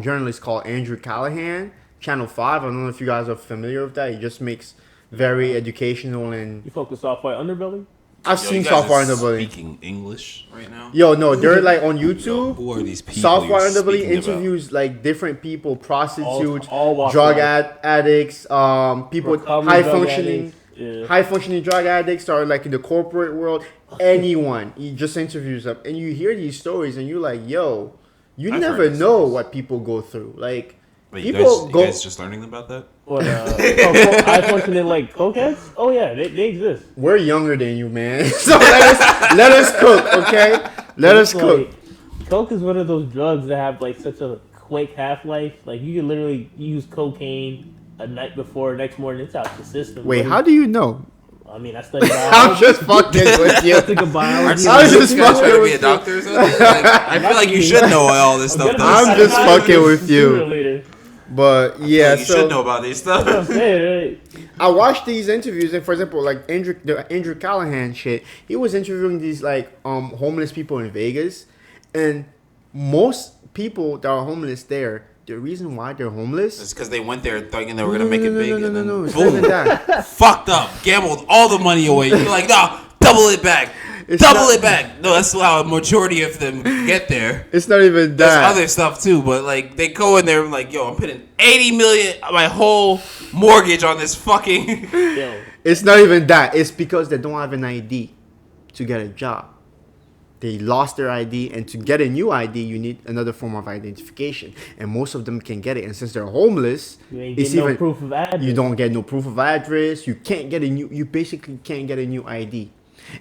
journalist called Andrew Callahan, Channel 5. I don't know if you guys are familiar with that. He just makes very educational and You focus off white underbelly. I've Yo, seen you guys Software are Underbelly. speaking English right now. Yo, no, they're like on Yo, YouTube. who are these people? Software you're Underbelly speaking about? interviews like different people, prostitutes, all walks drug of life. addicts, people with Recovery high drug functioning, addicts, yeah. high functioning drug addicts, or like in the corporate world. Anyone, he just interviews them, and you hear these stories, and you're like, yo, you I've never heard these know stories. what people go through. Like Wait, you people guys, go. you guys just learning about that? What, high functioning like cokeheads? Oh yeah, they exist. We're younger than you, man. So let us cook, okay? Let us It's cook. like, coke is one of those drugs that have like such a quick half life. Like you can literally use cocaine a night before, next morning it's out the system. Wait, But how do you know? I mean, I studied I'm biology. just fucking with you. I took a biology. I was you just guys fucking trying to be with a you. doctor or something? Like, I feel like you should know all this stuff. though. I'm just fucking with you. Sooner or later. But yeah, Like, you should know so about this That's what I'm stuff. saying, right? I watched these interviews, and for example, like Andrew Callahan shit, he was interviewing these like homeless people in Vegas, and most people that are homeless there, the reason why they're homeless. It's because they went there thinking they were gonna make it big, and then It's not even boom, that. fucked up, gambled all the money away. You're like, no, double it back, It's double not- it back. No, that's how a majority of them get there. It's not even There's that. other stuff too, but like they go in there and like, yo, I'm putting 80 million, my whole mortgage on this fucking. Yo, It's not even that. It's because they don't have an ID to get a job. They lost their ID, and to get a new ID, you need another form of identification. And most of them can get it. And since they're homeless, you ain't it's getting no even proof of address. you don't get no proof of address. You can't get a new. You basically can't get a new ID.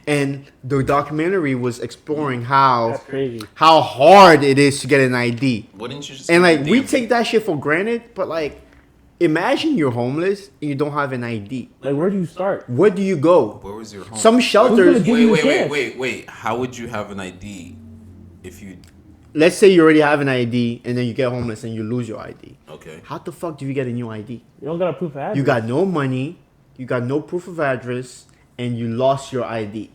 And the documentary was exploring That's crazy. how hard it is to get an ID. Wouldn't you just? And get like the we damn- take that shit for granted, but like, imagine you're homeless and you don't have an ID. Like, where do you start? Where do you go? Where was your home? Some Who's shelters. gonna give you a chance? Wait. How would you have an ID if you? Let's say you already have an ID and then you get homeless and you lose your ID. Okay. How the fuck do you get a new ID? You don't got a proof of address. You got no money, you got no proof of address, and you lost your ID.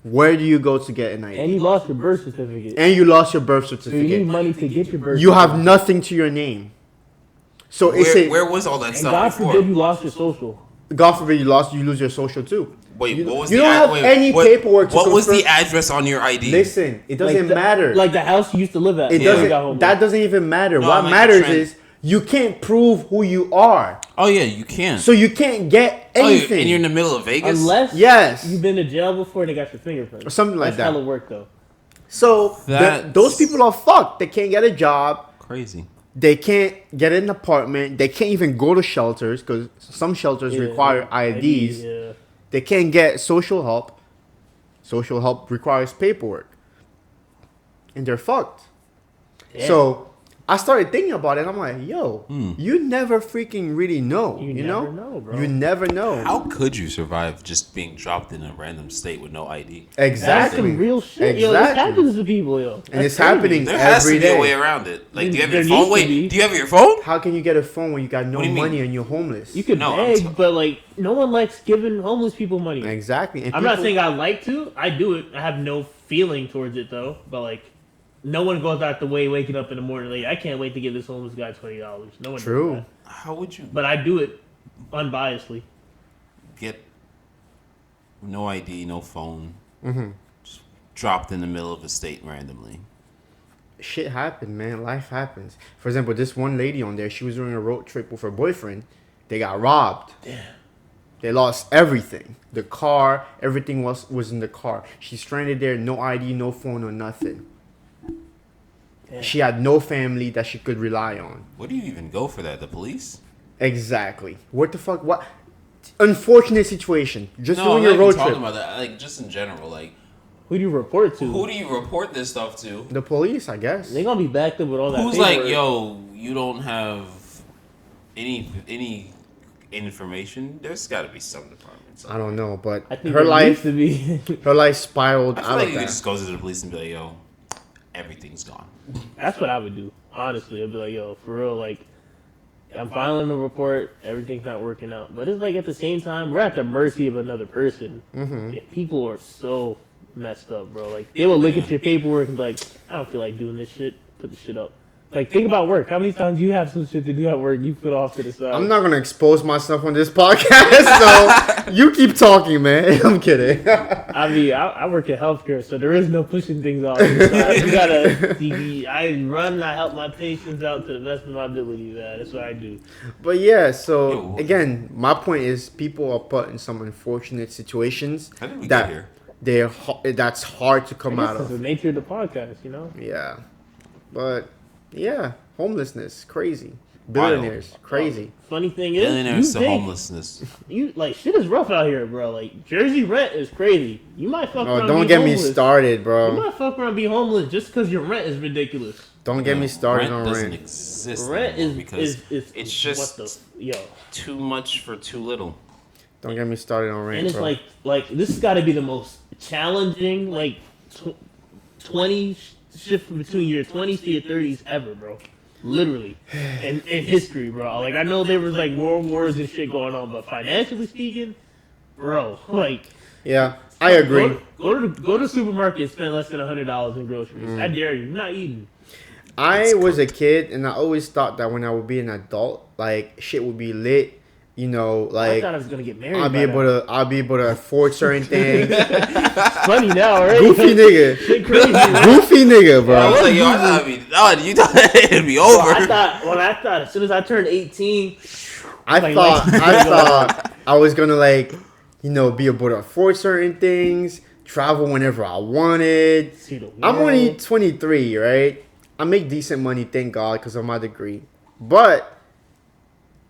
Where do you go to get an ID? and you lost your birth certificate. And you lost your birth So you need certificate. money to get your birth You have certificate. nothing to your name. So it's a Where was all that And stuff God before? forbid you lost your social. God forbid you lose your social too. Wait, you, what was you the don't have any paperwork to What was the confirm- address on your ID? Listen, it doesn't the- matter. Like the house you used to live at. It before you got doesn't. homeless. That doesn't even matter. No, What I meant matters trend. is you can't prove who you are, Oh yeah, you can. so you can't get Oh, anything. and you're in the middle of Vegas. Unless Yes. you've been to jail before and they got your fingerprints. Or something like That's that. hella work though. So That's- those people are fucked. They can't get a job. Crazy. They can't get an apartment. They can't even go to shelters because some shelters Yeah, require IDs. Yeah. They can't get social help. Social help requires paperwork, and they're fucked. Yeah. So I started thinking about it. And I'm like, yo, Hmm. you never freaking really know. You You, never know? know, bro. You never know. How could you survive just being dropped in a random state with no ID? That's Exactly. some real shit. Yo, this Exactly. happens to people, yo. And That's it's crazy. happening There has every to be a day. way around it. Like, do you have your There phone? needs to Wait, be. do you have your phone? How can you get a phone when you got no What do you mean? money and you're homeless? You could No, I'm beg, t- but like no one likes giving homeless people money. Exactly. And I'm not people- saying I like to. I do it. I have no feeling towards it though. But like, no one goes out the way waking up in the morning like I can't wait to give this homeless guy $20. No one. does True. that. How would you But I do it unbiasedly. get no ID, no phone, Mm-hmm. just dropped in the middle of a state randomly? Shit happened, man. Life happens. For example, this one lady on there, she was doing a road trip with her boyfriend. They got robbed. Damn. They lost everything. The car, everything was in the car. She's stranded there, no ID, no phone, or nothing. Damn. She had no family that she could rely on. Where do you even go for that? The police? Exactly. What the fuck? What? Unfortunate situation. Just No, doing I'm your not road even talking trip. about that. Like, just in general, like, Who do you report to? who do you report this stuff to? The police, I guess. They gonna be backed up with all that. Who's like, paperwork. yo, you don't have any information? There's got to be some departments. I don't know, but I think her there needs life, to be. her life spiraled I feel out like of you could that. just go to the police and be like, yo, everything's gone. That's what I would do. Honestly, I'd be like, yo, for real, like, I'm filing a report. Everything's not working out, but it's like at the same time, we're at the mercy of another person. Mm-hmm. People are so messed up, bro. Like, they will look at your paperwork and be like, I don't feel like doing this shit. Put the shit up. Like, think about work. How many times you have some shit to do at work you put off to the side? I'm not gonna expose myself on this podcast, so you keep talking, man. I'm kidding. I mean, I work in healthcare, so there is no pushing things off. To the side. You gotta, I run and I help my patients out to the best of my ability, man. That's what I do. But yeah, so Yo. again, my point is people are put in some unfortunate situations How did we that get here? that's hard to come I out guess that's of. the nature of the podcast, you know? Yeah, but yeah, homelessness, crazy. Billionaires, crazy. Funny thing is, Billionaires you to think, homelessness. you like shit is rough out here, bro. Like Jersey rent is crazy. You might fuck Oh, around. don't be get me homeless. started, You bro. might fuck around and be homeless just because your rent is ridiculous. Don't get me started on doesn't rent. exist Rent anymore is because it's just what the yo. too much for too little. Don't get me started on rent, And it's bro. like this has got to be the most challenging 20 shift between your 20s to your 30s ever, bro. Literally, in history, bro. Like I know there was like world wars and shit going on, but financially speaking, bro, like Yeah, I agree. Go to the supermarket and spend less than $100 in groceries. Mm. I dare you. You're not eating. I was a kid, and I always thought that when I would be an adult, like shit would be lit. You know, I like thought I was gonna get married. I'll be able to afford certain things. Funny now, right? Goofy nigga, Shit crazy. Right? goofy nigga, I bro. was like, yo, I thought you thought it'd be Bro, over. I thought as soon as I turned 18, I like, thought I was gonna like, you know, be able to afford certain things, travel whenever I wanted. see the world. I'm only 23, right? I make decent money, thank God, because of my degree. But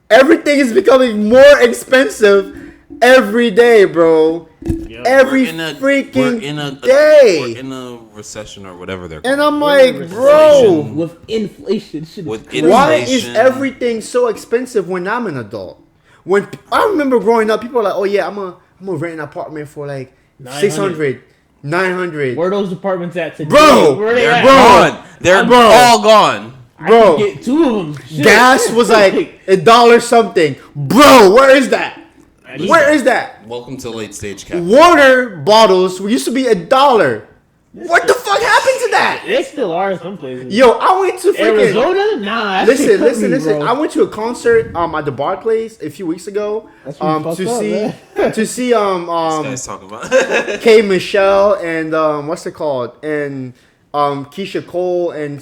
everything is becoming more expensive every day, bro. Yeah. Every freaking day. We're in a recession or whatever they're And calling I'm it. like, bro, with inflation, shit is With crazy. why is inflation. everything so expensive when I'm an adult? When I remember growing up, people are like, oh yeah, I'm gonna rent an apartment for like 600, 900. Where are those apartments at today? Bro, Where are they They're at? gone. They're Bro. all gone. I Bro. could get 2 of them. Shit. Gas was like $1 something. Bro, where is that? I need Where that. is that? Welcome to late stage cap. Water bottles used to be $1. What the fuck happened to that? They still are in some places. Yo, I went to freaking. Arizona? Nah. that shit Listen. cooked me, bro. I went to a concert at the Barclays a few weeks ago That's when you to fucked up, see man. to see This guy's talking about. K Michelle and what's it called, and Keisha Cole and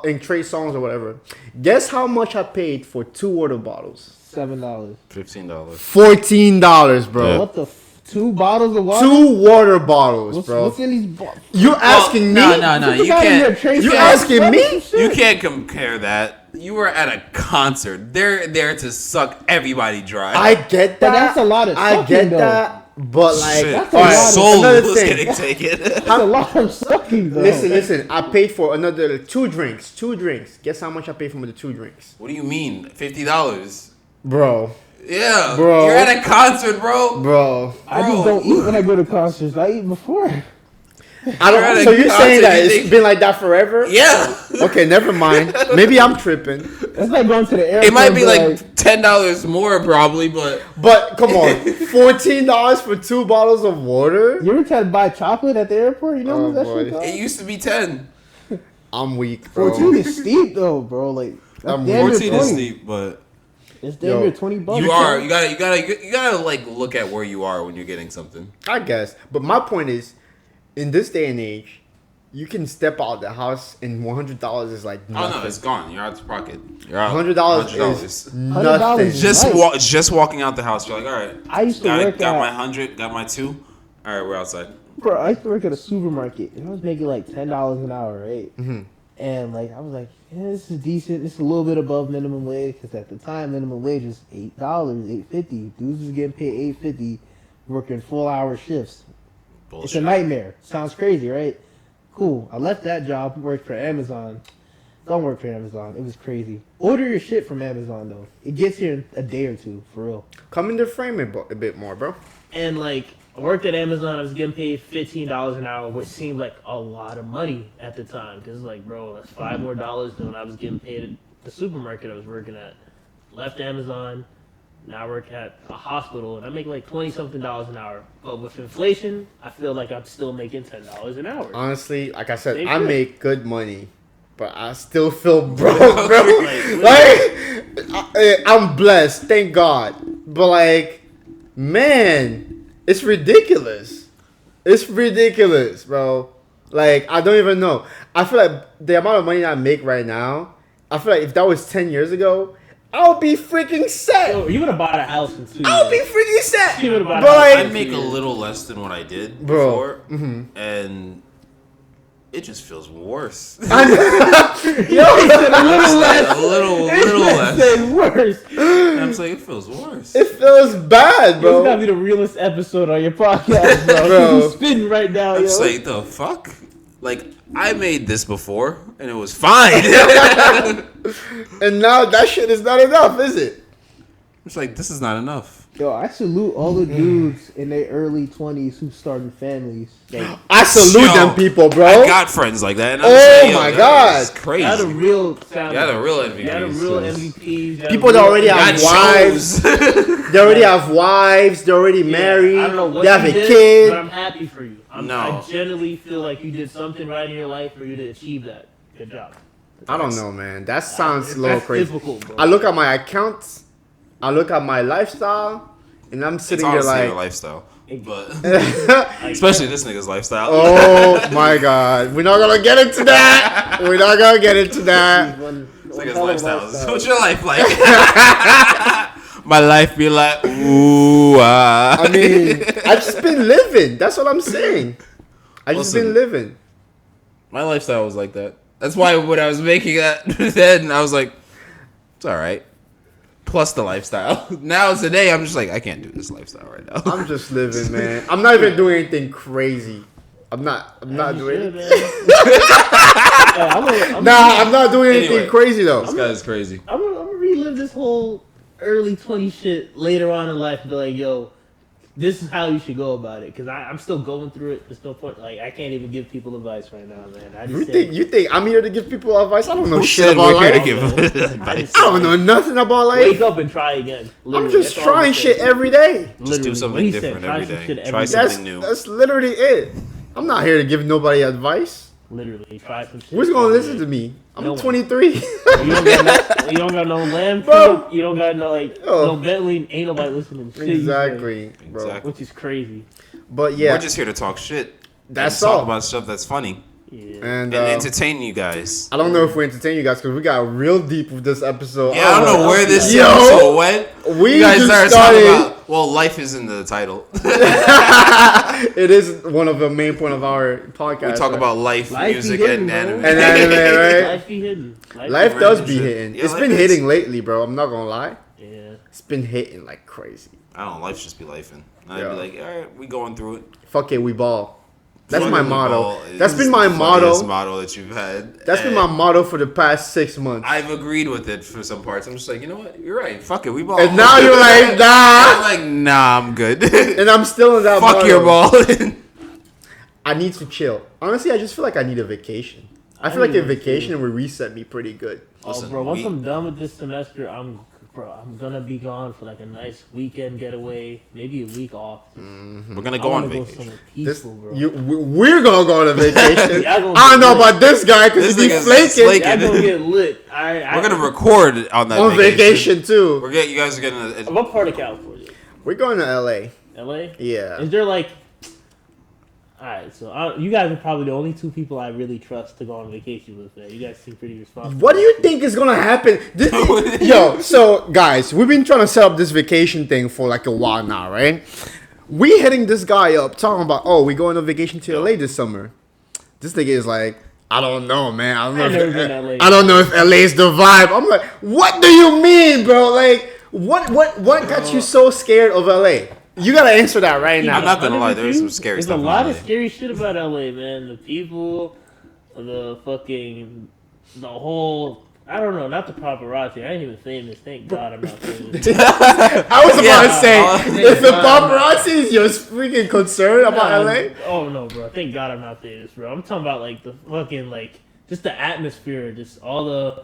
and Trey Songz or whatever. Guess how much I paid for 2 water bottles? $7. $15. $14, bro. Yeah. What the? 2 bottles of water? 2 water bottles, What's, bro. what's in these bottles? You asking me? No. You can't. You asking me? You can't compare that. You were at a concert. They're there to suck everybody dry. I get that. But that's a lot of I sucking, get though. that. But like, Shit. that's a all lot right, of- Soul another was thing. getting taken. That's a lot of sucking, though. Listen. I paid for another 2 drinks. 2 drinks. Guess how much I paid for the 2 drinks, What do you mean? $50? bro? Yeah, Bro. You're at a concert, bro. Bro, I just don't eat when I go to concerts. I eat before. I You're at don't. a So you're saying concert, that you it's think- been like that forever? Yeah. Okay, never mind. Maybe I'm tripping. That's like going to the airport. It might be and like $10 more, probably, but But come on, $14 for 2 bottles of water? You ever try to buy chocolate at the airport? You know Oh, what that boy. shit costs? it used to be 10. I'm weak, bro. 14 is steep though, bro. Like that's I'm damn near 14 is 20. steep, but It's damn Yo, near $20. you gotta like look at where you are when you're getting something. I guess. But my point is, in this day and age, you can step out the house and $100 is like Oh no, nothing. it's gone. You're out of pocket. You're out. $100 is $100 nothing. is- Just Right. just walking out the house. You're like, all right. I used to Got work got at my 100. Got my 2. All right, we're outside. bro. I used to work at a supermarket and I was making like $10 an hour, right? Mm-hmm. And like I was like, yeah, this is decent. This is a little bit above minimum wage because at the time minimum wage was $8, $8.50. Dudes was getting paid $8.50, working full hour shifts. It's a Bullshit. nightmare. Sounds crazy, right? Cool. I left that job, worked for Amazon. Don't work for Amazon. It was crazy. Order your shit from Amazon though. It gets here in a day or 2, for real. Come in the frame a bit more, bro. And like, I worked at Amazon. I was getting paid $15 an hour, which seemed like a lot of money at the time. Cause like, bro, that's $5 more than what I was getting paid at the supermarket I was working at. Left Amazon. Now I work at a hospital, and I make like $20-something an hour. But with inflation, I feel like I'm still making $10 an hour. Honestly, like I said, They I good. make good money. but I still feel broke, bro. I'm blessed, thank God. But like, man, it's ridiculous. It's ridiculous, bro. Like, I don't even know. I feel like the amount of money I make right now, I feel like if that was 10 years ago, I'll be freaking set. Yo, you would have bought a house in 2 years. I'll be freaking set. You would've bought But a house. like, I make a little less than what I did Bro. before, and it just feels worse. Yo, he said a little less. a little less. Said worse. And I'm saying it feels worse. it feels bad, This bro. gotta be the realest episode on your podcast, bro. Bro. You spitting right now, I'm yo. saying the fuck. Like I made this before, and it was fine. And now that shit is not enough, is it? It's like this is not enough. Yo, I salute all the dudes in their early 20s who started families. Like, I salute Yo, them people, bro. I got friends like that. And I'm Oh saying, yo, my that God. is crazy. You had a real sound. You had a real You had a MVPs. real MVPs. People that already have Got wives. shows. They already have wives. They're already married. I don't know what They have you a did, kid. but I'm happy for you. No. I genuinely feel like you did something right in your life for you to achieve that. Good job. I don't know, man. That sounds a little That's crazy. difficult, bro. I look at my accounts. I look at my lifestyle, and I'm It's sitting there honestly your like, lifestyle, but Like, especially this nigga's lifestyle. oh my God, we're not gonna get into that. We're not gonna get into that. This nigga's lifestyle. What's your life like? My life be like, ooh, ah. I mean, I've just been living. That's what I'm saying. I've just been Listen. living. My lifestyle was like that. That's why when I was making that then, I was like, it's all right. Plus the lifestyle. Now today, I'm just like, I can't do this lifestyle right now. I'm just living, man. I'm not even doing anything crazy. I'm not doing Shit, it. man. I'm not doing anything Anyway. crazy though. This guy is crazy. I'm gonna relive this whole early 20 shit later on in life and be like, yo, this is how you should go about it. Because I'm still going through it. There's no point. Like, I can't even give people advice right now, man. I just You think I'm here to give people advice? I don't know Who shit said about we're here to life. give I advice? just I don't know nothing about Wake life. up and try again. I'm Literally, just that's all trying I'm shit saying. every day. Just do Literally, what something he said, different try every some day. shit Try every day. something new. That's literally it. I'm not here to give nobody advice. Literally, try some shit. Who's gonna every listen day. to me? I'm No one. 23. You don't got no lamb Bro. truck. You don't got no like Yo. no Bentley. Ain't nobody listening to shit you say, Exactly, bro. Exactly. which is crazy. But yeah, We're just here to talk shit. That's and all. Talk about stuff that's funny Yeah. and and entertain you guys. I don't know if we entertain you guys because we got real deep with this episode. Yeah, I don't know where this Yo. episode went. We You guys just started talking started. about. Well, life is in the title. It is one of the main point of our podcast. We talk right? about life, Life be music, hidden, and bro. anime. And anime, right? Life be hidden. Life be does random be shit. hitting. Yeah, It's life been is. hitting lately, bro. I'm not gonna lie. Yeah. It's been hitting like crazy. I don't know. Life just be lifing. I'd Yeah. be like, all right, we going through it. Fuck it, we ball. That's Fucking my we motto. ball That's is been my the funniest motto. motto that you've had. That's been And my motto for the past 6 months. I've agreed with it for some parts. I'm just like, you know what? You're right. Fuck it, we ball. And now you're like, I'm nah. like, nah, I'm good. And I'm still in that Fuck motto. your ball. I need to chill. Honestly, I just feel like I need a vacation. I feel I like need a one vacation would reset me pretty good. Listen, Oh, bro, once we- I'm done with this semester, I'm gonna be gone for like a nice weekend getaway, maybe a week off. We're gonna I go on wanna go vacation. somewhere This, peaceful, bro. we're gonna go on a vacation. Y'all gonna I don't know get lit. about this guy because This he's nigga's flaking. flaking. Y'all gonna get lit. We're gonna record on that On vacation too. We're getting you guys are getting a What part of California? We're going to LA. LA? Yeah. Is there like? Alright, so you guys are probably the only two people I really trust to go on vacation with. Man. You guys seem pretty responsible. What do you think is gonna happen? Yo, so guys, we've been trying to set up this vacation thing for like a while now, right? We hitting this guy up talking about, oh, we going on vacation to LA this summer. This nigga is like, I don't know, man. I don't know. I've never been to LA. I don't know if LA is the vibe. I'm like, what do you mean, bro? Like, what got you so scared of LA? You gotta answer that right now. I'm not gonna lie, there's some scary There's stuff a in lot LA. of scary shit about LA, man. The people, the whole. I don't know, not the paparazzi. I ain't even famous. Thank God I'm not famous. I was about Yeah. to say, if the paparazzi is your freaking concern about LA, Oh no, bro. Thank God I'm not famous, bro. I'm talking about like the fucking just the atmosphere, just all the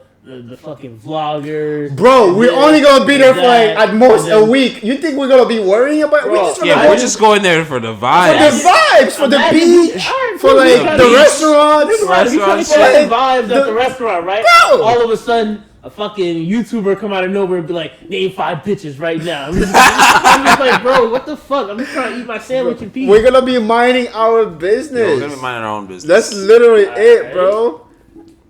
fucking vloggers. bro, we're only gonna be there for like that, at most and a then- week. You think we're gonna be worrying about? We Bro, just wanna Yeah, go we're just going there for the for vibes. the vibes, for the Imagine- beach. Alright, for like The the beach. restaurants. Right, if you trying to for, share like, vibes at the restaurant, right? Bro! All of a sudden, a fucking YouTuber come out of nowhere and be like, "Name 5 bitches right now." I'm just like, bro, what the fuck? I'm just trying to eat my sandwich in peace. We're gonna be minding our business. Yo, we're gonna be minding our own business. That's literally it, Alright. bro.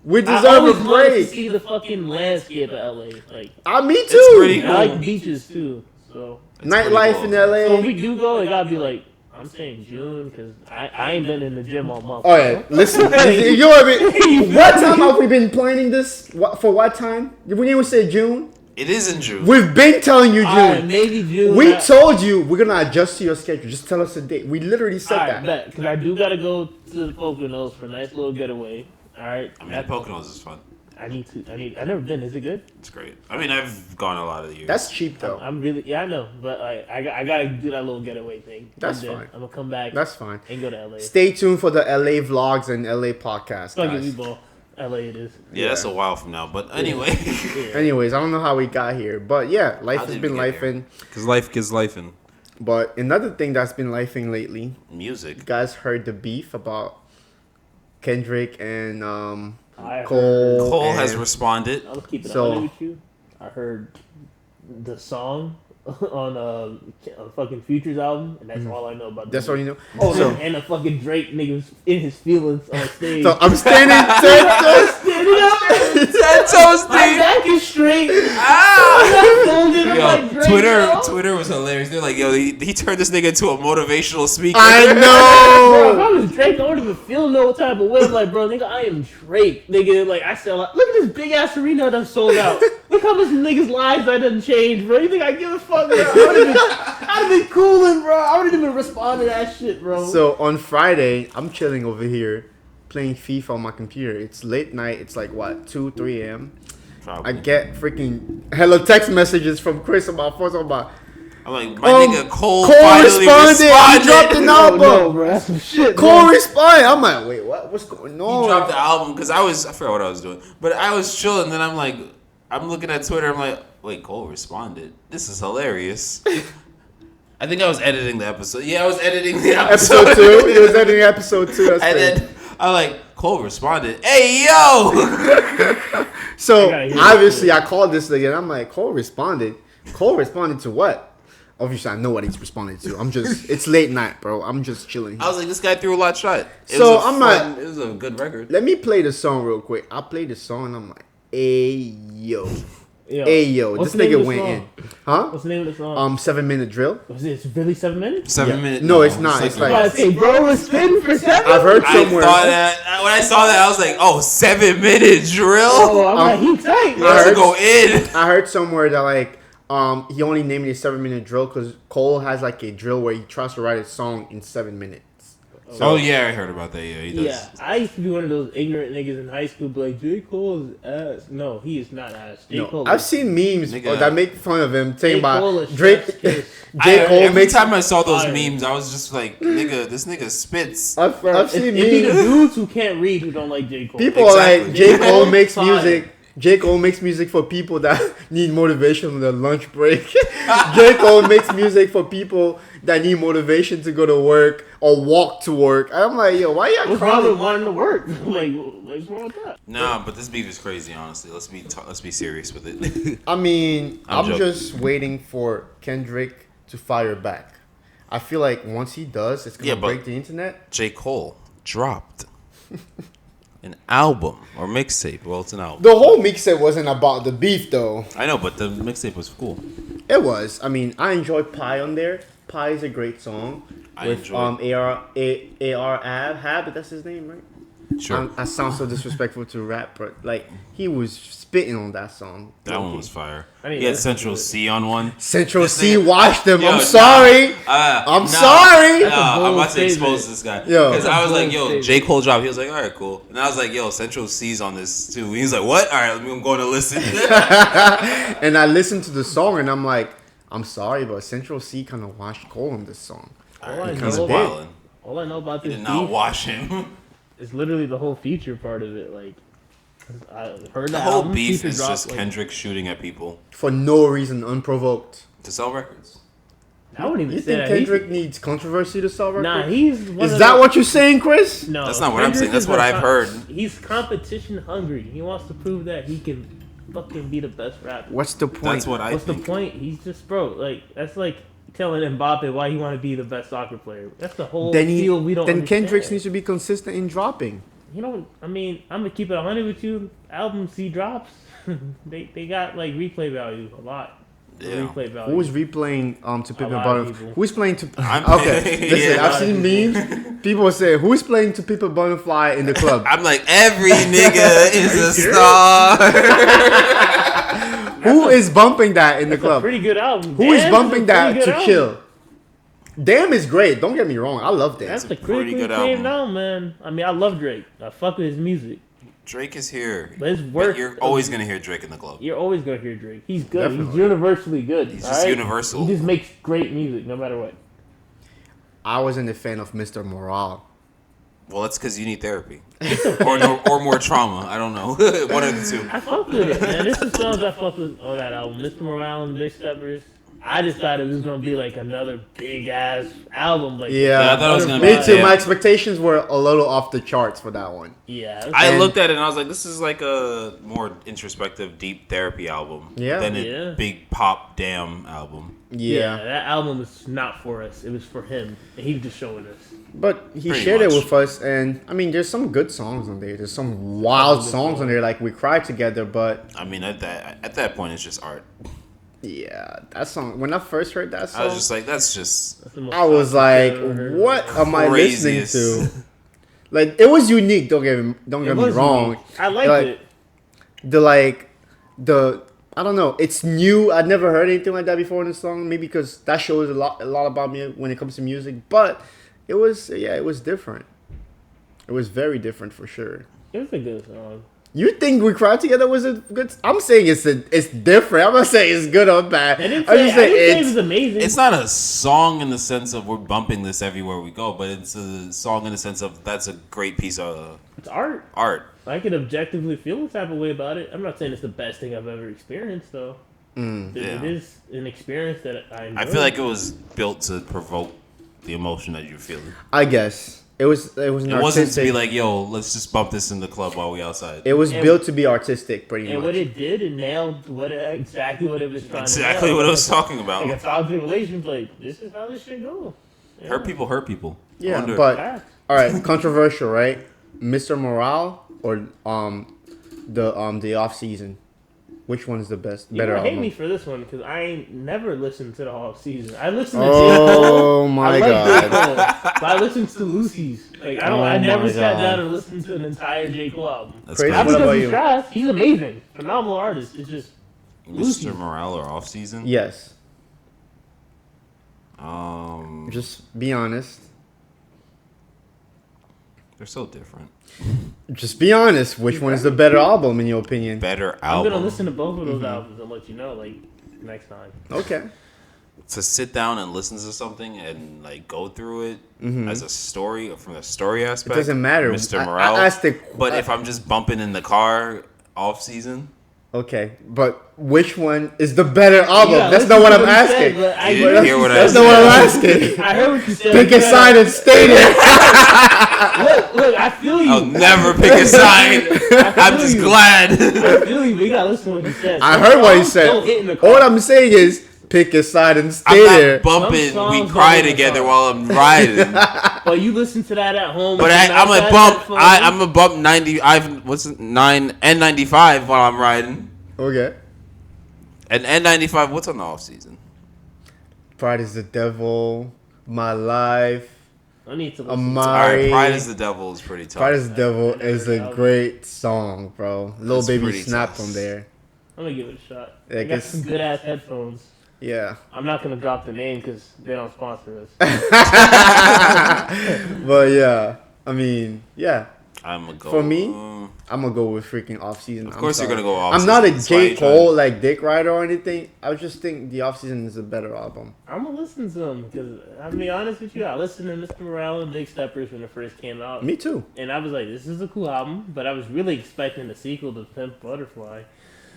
We I deserve always a wanted to break. see the fucking landscape of LA. Like, Me It's too. pretty and I cool. like beaches too. So, It's pretty Nightlife cool. in so if LA. we do go, it gotta be like, I'm saying June, because I ain't been in the gym all month. Oh yeah, listen. You know what time have we been planning this? For what time? Did we even say June? It is in June. We've been telling you Alright, June. maybe June. We told you we're gonna adjust to your schedule. Just tell us a date. We literally said Alright, that. because I do gotta go to the Poconos for a nice little getaway. Alright, I mean, Poconos is fun. I've never been. Is it good? It's great. I mean, I've gone a lot of years. That's cheap though. I'm really, yeah, I know, but I gotta do that little getaway thing. That's And then fine. I'm gonna come back That's fine. and go to LA. Stay tuned for the LA vlogs and LA podcast, Fuck it, we guys. ball. LA it is. yeah, that's a while from now. But anyway, Yeah. Anyways, I don't know how we got here, but yeah, life How has did been we get here? lifing. because life gives life in But another thing that's been lifing lately, music. you guys heard the beef about Kendrick and I Cole. Cole has and- responded. I'll keep it So- honest with you. I heard the song on fucking Future's album, and that's all I know about. That's the all you know. Oh, So- and a fucking Drake nigga was in his feelings on stage. So I'm standing 10 toes. My back is straight. Ah! I'm folded. I'm Yo, like, Drake, yo. Twitter was hilarious. They're like, yo, he turned this nigga into a motivational speaker. I Bro, if know. I was Drake, I wouldn't even feel no type of way. I'm like, bro, nigga, I am Drake. Nigga, like, I sell out. Look at this big ass arena that sold out. Look how much niggas' lives that done changed, bro. You think I give a fuck, bro? I'd have been cooling, bro. I wouldn't even respond to that shit, bro. So on Friday, I'm chilling over here playing FIFA on my computer. It's late night. It's like what 2, 3 a.m. I Probably. get freaking hello text messages from Chris on my phone. About I'm like, my nigga Cole Cole finally responded. He dropped an responded. album. no, bro, that's some shit, Cole bro. responded. I'm like, wait, what? What's going on? He dropped the album because I forgot what I was doing, but I was chilling. Then I'm like, I'm looking at Twitter. I'm like, wait, Cole responded. This is hilarious. I think I was editing the episode. Yeah, I was editing the episode. Episode 2. He was editing episode 2. That's And crazy. then I'm like, Cole responded. Hey yo. So I gotta hear obviously, that I called this again. I'm like, Cole responded. Cole responded to what? Obviously, I know what he's responded to. I'm just, it's late night, bro. I'm just chilling. I was like, this guy threw a lot shot. It So, was a I'm fun- like- it was a good record. Let me play the song real quick. I played the song and I'm like, hey yo, Yo, hey yo, what's this the name nigga of the went song? in, huh? What's the name of the song? 7-minute drill. Was it really 7 minutes? 7 Yeah. minutes. No, it's not. It's I like- gotta say, bro was spinning for 7. I've heard I somewhere. thought that when I saw that, I was like, "Oh, 7-minute drill." Oh, I'm like, he tight, He bro. has to heard- go in. I heard somewhere that like he only named it a 7-minute drill because Cole has like a drill where he tries to write a song in 7 minutes. Oh yeah, I heard about that. Yeah, he does. Yeah, I used to be one of those ignorant niggas in high school, be like, J. Cole is ass. No, he is not ass. J. No, Cole I've is- seen memes Nigga. that make fun of him saying J. Cole about is Drake. chef's kiss. J. Cole Every makes. time I saw those Fire. memes, I was just like, "Nigga, this nigga spits." I've Bro, seen it be the memes. dudes who can't read who don't like J. Cole. People are like Exactly. J. Cole makes Fire. music. J. Cole makes music for people that need motivation on their lunch break. J. Cole makes music for people that need motivation to go to work or walk to work. And I'm like, yo, why y'all What's wrong with crying? wanting to work? Like, what's wrong with that? Nah, but this beef is crazy. Honestly, let's be serious with it. I mean, I'm I'm joking. just waiting for Kendrick to fire back. I feel like once he does, it's gonna Yeah, but- break the internet. J. Cole dropped an album or mixtape. Well, it's an album. The whole mixtape wasn't about the beef, though. I know, but the mixtape was cool. It was. I mean, I enjoy Pie on there. Pie is a great song. I with enjoy AR Ab, that's his name, right? Sure, I sound so disrespectful to rap, but like he was spitting on that song. that one was fire. I mean, He had listen Central to it. C on one. Central This C nigga- watched them. Yo, I'm nah. sorry. I'm sorry. I'm bold about to statement. expose this guy. Yo. Because I was like, Bold yo, statement. J. Cole dropped. He was like, all right, cool. And I was like, yo, Central C's on this too. He was like, what? All right, I'm going to listen. And I listened to the song and I'm like, I'm sorry, but Central C kind of washed Cole on this song. All I, He's know, wildin'. all I know about He this did not beef wash him. is literally the whole feature part of it. Like, I heard The that whole album, beef Feature is dropped, just like, Kendrick shooting at people For no reason, unprovoked. to sell records. I wouldn't even You say think that. Kendrick needs controversy to sell records? Nah, he's. One Is of that the- what you're saying, Chris? No, That's not what I'm saying. Kendrick That's is what a I've heard. He's competition hungry. He wants to prove that he can fucking be the best rapper. What's the point? That's what I What's the think. point? He's just broke. Like that's like telling Mbappe why he want to be the best soccer player. That's the whole Then field we don't. Then understand. Kendrick needs to be consistent in dropping. You know, I mean, I'm gonna keep it 100 with you. Albums he drops, they got like replay value a lot. The Yeah. Replay value. Who's replaying to Pimp a lot of Butterfly? people. Who's playing to? I'm- Okay, listen. Yeah. I've seen memes. People say, "Who's playing to Pimp a Butterfly in the club?" I'm like, every nigga is a star. Who is bumping that in the It's a club? pretty good album. Who is Damn, bumping it's a that pretty to good chill? album. Damn is great. Don't get me wrong. I love That's Damn. a pretty critically good acclaimed album. album, man. I mean, I love Drake. I fuck with his music. Drake is here. But his But work. you're always gonna hear Drake in the club. You're always gonna hear Drake. He's good. He's Definitely. universally good. He's all just right? universal. He just makes great music, no matter what. I wasn't a fan of Mr. Morale. Well, that's because you need therapy, or more trauma. I don't know. One of the two. I fuck with it, man. This is songs I fuck with on that album. Mr. Morale and Big Steppers. I just thought it was gonna be like another big ass album. Like Yeah, I thought it was gonna me be- too. yeah. My expectations were a little off the charts for that one. yeah. I And- looked at it and I was like, this is like a more introspective, deep therapy album Yeah. than a Yeah. big pop damn album. Yeah, That album was not for us. It was for him, and he was just showing us. but he Pretty shared it much. with us, and I mean, there's some good songs on there. There's some wild songs on there, like "We Cried Together." But I mean, at that point, it's just art. yeah, that song. When I first heard that I song, was just like, that's just That's the most I was toxic like, I've ever heard. "What am I listening craziest. to?" Like, it was unique. Don't get It me was wrong. unique. I liked Like, it. The I don't know. It's new. I'd never heard anything like that before in the song. Maybe because that shows a lot about me when it comes to music. But it was different. It was very different for sure. It was a good song. You think "We Cried Together" was a good? I'm saying it's different. I'm not saying it's good or bad. I didn't I'm say, just I didn't say it saying was amazing. it's not a song in the sense of we're bumping this everywhere we go, but it's a song in the sense of that's a great piece of It's art. art. I can objectively feel the type of way about it. I'm not saying it's the best thing I've ever experienced, though. It Yeah. is an experience that I enjoy. I feel like it was built to provoke the emotion that you're feeling. I guess it was an It wasn't to artistic. be like, yo, let's just bump this in the club while we outside. It was And- built to be artistic, pretty And much. what it did, it nailed exactly what it was trying Exactly to nail. what I was talking about. Like a toxic relationship, like, this is how this should go. Yeah. Hurt people hurt people. I Yeah, wonder- but Facts. all right, controversial, right? Mr. Morale or the off season. Which one is the best? You Better don't hate album? me for this one because I ain't never listened to the whole season. I listened to Oh J. my I like J. god. Cole, but I listened to Lucy's. Like I don't. Oh I never my sat God. down and listened to an entire J. Cole album. That's Crazy. Not What because about he's you? trash. He's amazing, phenomenal artist. It's just Lucy's. Mr. Morale or off season? Yes. Um, Just be honest. they're so different. Just be honest. Which one is the better album in your opinion? Better I'm album. gonna listen to both of those albums and let you know like next time. Okay. To sit down and listen to something and like go through it as a story from the story aspect. Mm-hmm. It doesn't matter. Mr. Morale. I asked the. But if I'm just bumping in the car off season, Okay, but which one is the better album? Yeah, That's listen not what to I'm he said, asking. but I You heard didn't hear what I That's said. not what I'm asking. I heard what you said. Pick a side and stay there. Look, I feel you. I'll never pick a side. I'm just glad. I feel you. We gotta listen to what he said. I heard what he Don't hit in the said. car. All I'm saying is pick a side and I'm stay there. not bumping. Some We songs cry don't together even while I'm riding. But you listen to that at home. But with I'm some a outside bump. headphones. I'm a bump 90. What's it, 9 N95 while I'm riding. Okay. And N95. What's on the off season? Pride is the Devil, My Life, I need to listen. All Amari. right, Pride is the Devil is pretty tough. Pride is the Devil is a album. great song, bro. Lil That's Baby pretty snapped tough. on there. I'm gonna give it a shot. Yeah, I got 'cause- some good ass headphones. Yeah. I'm not gonna drop the name because they don't sponsor us. But yeah, I mean, yeah. I'm gonna go. For me, I'm gonna go with freaking off season. Of course you're gonna go off I'm not a season. That's why J. you're Cole like Dick Rider or anything. I just think the off season is a better album. I'm gonna listen to them because I'm gonna be honest with you. I listened to Mr. Morale and Big Steppers when it first came out, Me too. and I was like, "This is a cool album," but I was really expecting a sequel to Pimp Butterfly.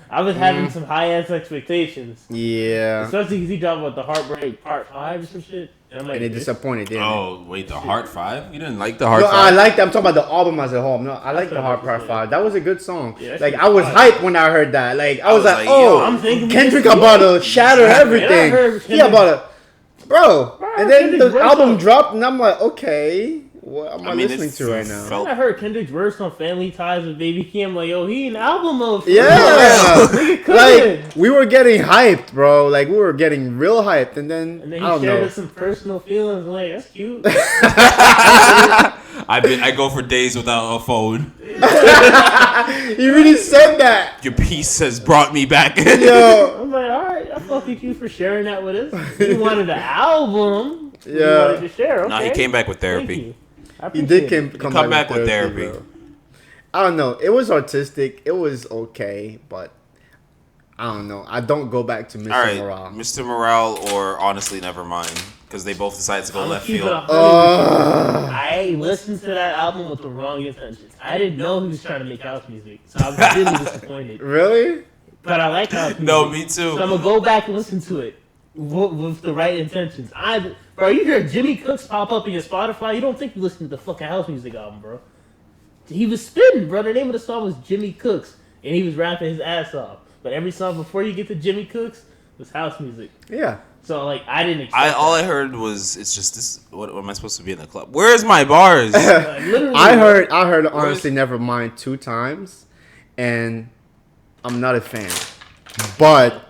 I was having some high ass expectations, Yeah. especially because he dropped what the Heartbreak Part 5 or some shit, and I'm like, And it disappointed, didn't it? Oh wait, the Heart 5? You didn't like the Heart No, 5? I like that. I'm talking about the album as a whole. No, I like the what Heart I was Part saying. 5. That was a good song. Yeah, that Like shit I was was fire. hyped when I heard that. Like I was was like, like, yo, oh, I'm thinking Kendrick we just- about to shatter Man, I everything. heard He about to, bro. Bro, And then Kendrick's the verse album on- dropped, and I'm like, okay, what am I, I mean, listening it to right now? felt- I heard Kendrick's verse on Family Ties with Baby Kim. Like, yo, he an album of Yeah, Nigga cooking. like we were getting hyped, bro. Like we were getting real hyped, and then, And then I he don't shared know. us some personal feelings. Like, that's cute. I go for days without a phone. He really said that, Your piece has brought me back. yo. I'm like, all right, I fuck with you for sharing that with us. You wanted an album. You Yeah. wanted to share. Okay. Nah, he came back with Thank therapy. you. I He appreciate did it. come back with therapy. bro. I don't know. It was artistic. It was okay, but I don't know. I don't go back to Mr. All right, Morale. Mr. Morale or honestly, never mind, because they both decided to go I'm left keep it field. 100%. I listened to that album with the wrong intentions. I didn't know he was trying to make house music, so I was really disappointed. Really? But I like house music. No, me So I'm too. gonna go back and listen to it with the right intentions. Bro, you hear Jimmy Cooks pop up in your Spotify, you don't think you listen to the fucking house music album, bro. He was spitting, bro. The name of the song was Jimmy Cooks, and he was rapping his ass off. But every song before you get to Jimmy Cooks was house music. Yeah. So like, I didn't expect. All I heard was it's just this. What am I supposed to be in the club? Where's my bars? Like, literally, I heard honestly Nevermind 2 times, and I'm not a fan. But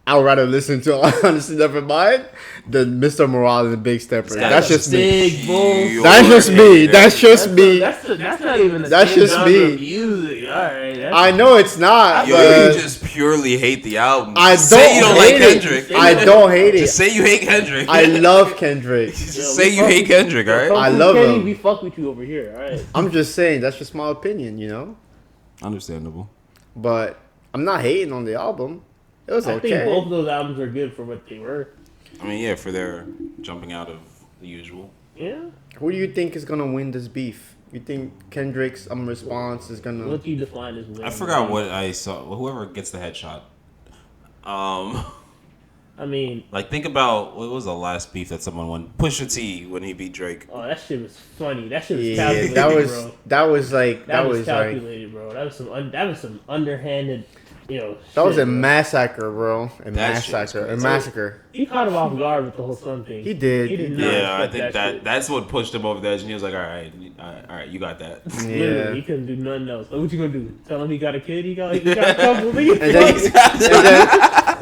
I would rather listen to honestly Nevermind than Mr. Morale and the Big Stepper. That's just me. big bull. That's just me. That's just me. That's not even the That's same just genre me. of music. All right. That's, I know it's not, Yo, but you just purely hate the album. I Just say you don't don't like hate it. Kendrick. I don't hate it. Just say you hate Kendrick. I love Kendrick. Just say you hate Kendrick, all right? I love Kenny, him. We fuck with you over here. All right. I'm just saying that's just my opinion, you know. Understandable. But I'm not hating on the album. It was I think both okay. of those albums are good for what they were. I mean, yeah, for their jumping out of the usual. Yeah. Who do you think is gonna win this beef? You think Kendrick's response is gonna? What do you define as win? I forgot what I saw. Whoever gets the headshot. I mean, Like, think about what was the last beef that someone won? Pusha T when he beat Drake. oh, that shit was funny. That shit was Yeah, calculated, that was bro. that was like That was like calculated, bro. That was some underhanded, you know. that was shit, a bro. massacre, bro. A That shit was massacre. A crazy. massacre. He caught him off guard with the whole Sun thing. He did. He did He not did. Yeah, I expect think that shit. that's what pushed him over the edge, and he was like, all right, you got that. Literally, Yeah. he couldn't do nothing else. Like, what you gonna do? Tell him he got a kid? He got a couple.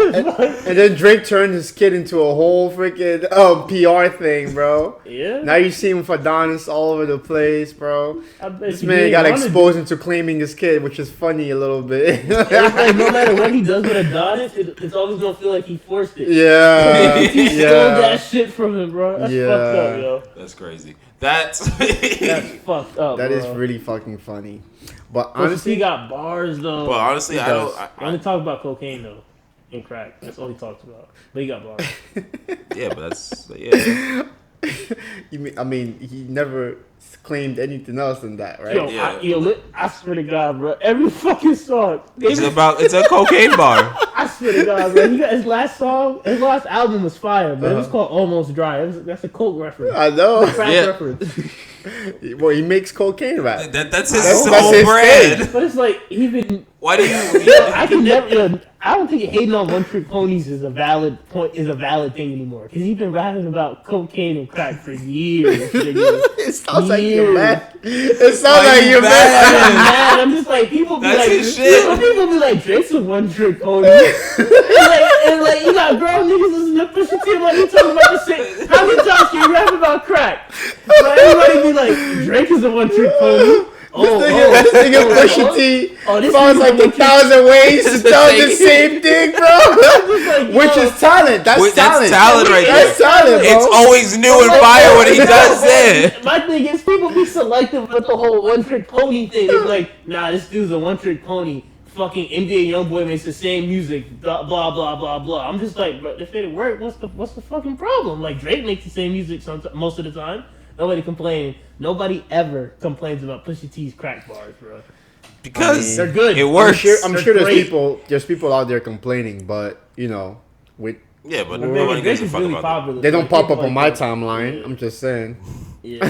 And then Drake turned his kid into a whole freaking PR thing, bro. Yeah. Now you see him with Adonis all over the place, bro. I bet This you man didn't got wanna exposed into claiming his kid, which is funny a little bit. It's like, no matter what he does with Adonis, it's always gonna feel like he forced it. Yeah, He stole that yeah. shit from him, bro. That's Yeah. fucked up, yo. That's crazy. That's That's fucked up. That bro. is really fucking funny. But Honestly, honestly, he got bars though. But honestly, He I don't. does. He only talk about cocaine though, and crack. That's all he talks about. But he got bars. Yeah, but that's yeah. I mean, he never claimed anything else than that, right? Yo, Yeah. I swear to God, bro. Every fucking song. It's a cocaine bar. I swear to God, bro. He got his last album was fire, but it was called Almost Dry. That's a coke reference. I know. Crack Yeah. reference. Well, he makes cocaine rap. That's his That's whole his brand. thing. But it's like even Why do you? I can never. I don't think hating on One Trick Ponies is a valid thing anymore. Because he's been rapping about cocaine and crack for years. nigga. It sounds like you're Years. mad. It sounds Why like you you're mad? mad. I'm mad. I'm just like people be That's like his shit. People be like Drake's a One Trick Pony. and like you got grown niggas listening to Pusha T. Like you talking about the shit. How many times can you rap about crack? But everybody be like Drake is a One Trick Pony. This nigga Pusha T Oh, this finds nigga like One Trick- 1,000 ways to tell the same thing, bro. like, Which yo. is talent. That's Wait, talent. that's talent right there. That's talent, bro. It's always new and fire what he does there. My thing is, people be selective with the whole One Trick Pony thing. It's like, nah, this dude's a One Trick Pony. Fucking NBA YoungBoy makes the same music. Blah blah blah blah blah. I'm just like, but if it worked, what's the fucking problem? Like Drake makes the same music most of the time. Nobody complaining. Nobody ever complains about Pusha T's crack bars, bro. Because They're good. it I'm works. sure, They're there's great. there's people out there complaining, but you know, with Yeah, but But nobody Drake gives a is fuck really about that. popular. they don't Like, pop people up on like my that. timeline. Yeah. I'm just saying. Yeah.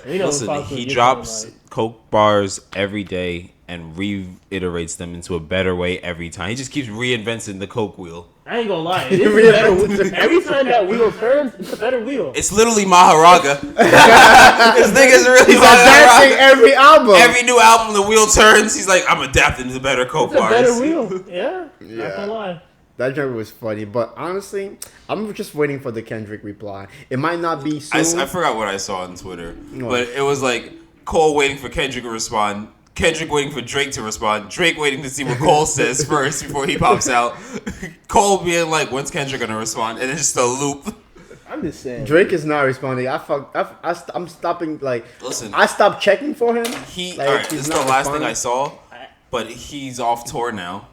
You know, Listen, Fox will he get drops somebody. Coke bars every day and reiterates them into a better way every time. He just keeps reinventing the Coke wheel. I ain't gonna lie. It is a better wheel. Every time that wheel turns, it's a better wheel. It's literally Maharaga. This nigga's really He's adapting Maharaga. every album. Every new album, the wheel turns. He's like, I'm adapting to the better Coke It's a bars. better wheel. Yeah. Yeah. Not gonna lie. That joke was funny, but honestly, I'm just waiting for the Kendrick reply. It might not be soon. I forgot what I saw on Twitter, What? but it was like Cole waiting for Kendrick to respond, Kendrick waiting for Drake to respond, Drake waiting to see what Cole says first before he pops out, Cole being like, when's Kendrick gonna respond, and it's just a loop. I'm just saying. Drake is not responding. I'm stopping. Like, Listen, I stopped checking for him. he Like, alright. he's This is the not last thing responding. I saw, but he's off tour now.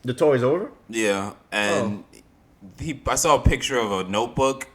The tour is over. Yeah, and I saw a picture of a notebook,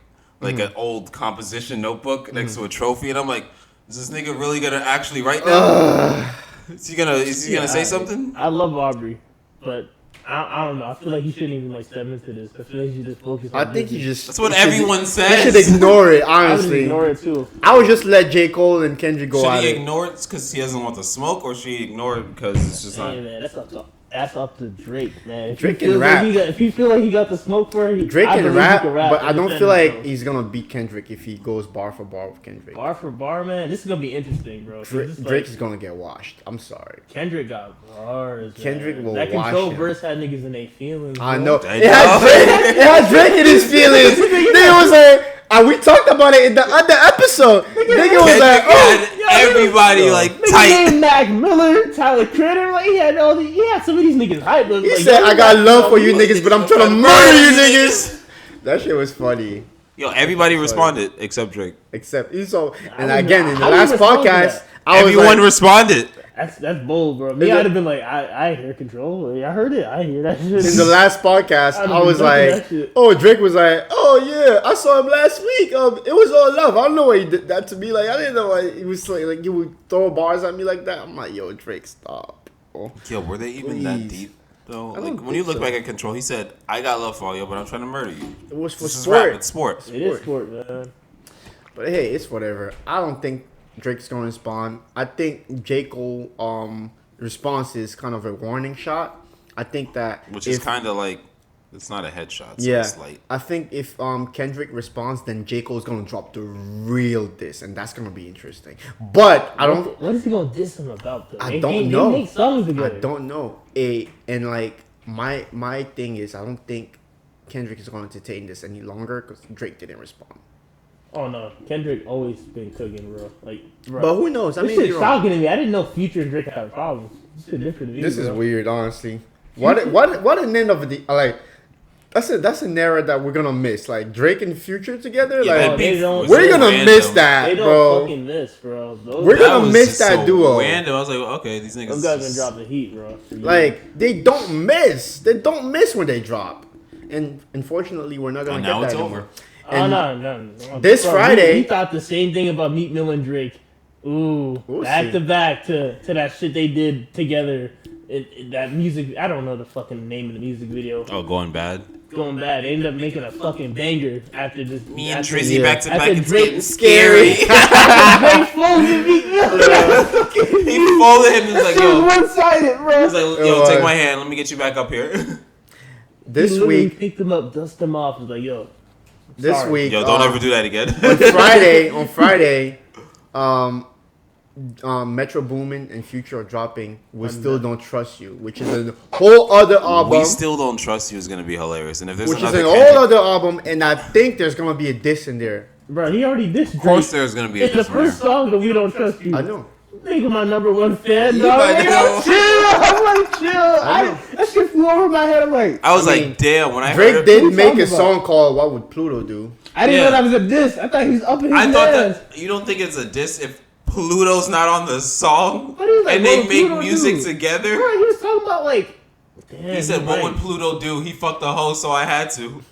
like an old composition notebook next to a trophy, and I'm like, is this nigga really gonna actually write now? Is he gonna say something? I love Aubrey, but I don't know. I feel like he shouldn't even like step into this. I feel like he should just focus on I think you music. just. That's what you should- everyone You says. should ignore it. I would Honestly, ignore it too. I would just let J. Cole and Kendrick go Should at he it. ignore it because he doesn't want the smoke, or should he ignore it because it's just Hey not? man, that's up to Drake, man. If Drake he can feels rap. Like if you feel like he got the smoke for it, Drake I can believe he rap, can rap but I don't and feel defend like himself. he's gonna beat Kendrick if he goes bar for bar with Kendrick. Bar for bar, man. This is gonna be interesting, bro. 'Cause it's like, Drake is gonna get washed. I'm sorry. Kendrick got bars. Kendrick man. will That wash control him. verse had niggas in their feelings. I bro. know. I It had know. Drake. It had Drake in his feelings. Nigga was like, we talked about it in the other episode. Nigga was like, Kendrick oh, had everybody like Nigga tight. named Mac Miller, Tyler Critter, like he had some of these niggas hype. But he like, said, yo, I got love for you Like, niggas, but I'm trying to I'm murder you murdering niggas. That shit was funny. Yo, everybody responded except Drake. Except so, and I again in the how you last respond to podcast, that? I was Everyone like, responded. That's bold, bro. Me, Is it- I'd have been like, I hear control. I heard it. I hear that shit. in the last podcast, I'd I have was been ducking like, that shit. oh, Drake was like, oh yeah, I saw him last week. It was all love. I don't know why he did that to me. Like I didn't know why he was like he would throw bars at me like that. I'm like, yo, Drake, stop. Bro. Yo, were they even that Please. deep? Though, I don't like when you think look so. back at Control, he said, "I got love for you, but I'm trying to murder you." It was for This is rap. sport. It's sport. It is sport, man. But hey, it's whatever. I don't think Drake's gonna respond. I think J. Cole response is kind of a warning shot. I think that Which is if- kind of like, it's not a headshot. So yeah. it's light. I think if Kendrick responds, then J. Cole's gonna drop the real diss, and that's gonna be interesting. But I don't. What is he gonna diss him about? Though? I don't know. They make songs I together. don't know. And like my thing is, I don't think Kendrick is going to entertain this any longer because Drake didn't respond. Oh no, Kendrick always been cooking, bro. Like, bro. But who knows? I This mean, shit you're shocking to me. I didn't know Future and Drake had problems. This shit different to me. this is bro. weird, honestly. What an end of the like. That's an era that we're gonna miss. Like Drake and Future together. Yeah, like that they beef don't- was we're so gonna random. miss that, They don't bro. fucking miss, bro. Those We're guys- gonna was miss just that so duo. Random. I was like, okay, these niggas. Those guys been just- dropping the heat, bro. for years. Like they don't miss. They don't miss when they drop. And unfortunately, we're not gonna And get now that it's anymore. over. Oh And no. this Bro, Friday- we thought the same thing about Meek Mill and Drake. Ooh, We'll back see. to back to that shit they did together. That music, I don't know the fucking name of the music video. Oh, going bad. Going bad. They ended up making a fucking banger after this. Me and after- Drizzy yeah. back to back. After It's Drake getting was scary. Drake folded Meek Mill. He folded him and was like, yo. one sided, bro. He's like, yo, take my hand. Let me get you back up here. This He literally week, picked him up, dust him off. Was like, yo. this sorry. week, Yo, don't ever do that again. on Friday, Metro Boomin and Future are dropping. We Still Don't Trust You, which is a whole other album. We Still Don't Trust You is gonna be hilarious. And if there's which is another an Kendrick, whole other album, and I think there's gonna be a diss in there. Bro, he already dissed of course Drake. there's gonna be a It's the different. first song that We Don't Trust You. I know. Nigga, my number one fan, You dog. might Nigga, know. chill. I'm like, chill. That shit flew over my head. I'm like, I was I like, mean, damn. When I Drake heard it, did Who's make talking a about? song called "What Would Pluto Do." I didn't Yeah. know that was a diss. I thought he was up in his I thought ass. that you don't think it's a diss if Pluto's not on the song What is that? and What they would make Pluto music do? together. Bro, he was talking about like. Damn, He said, you're "What right. would Pluto do? He fucked the hoe, so I had to."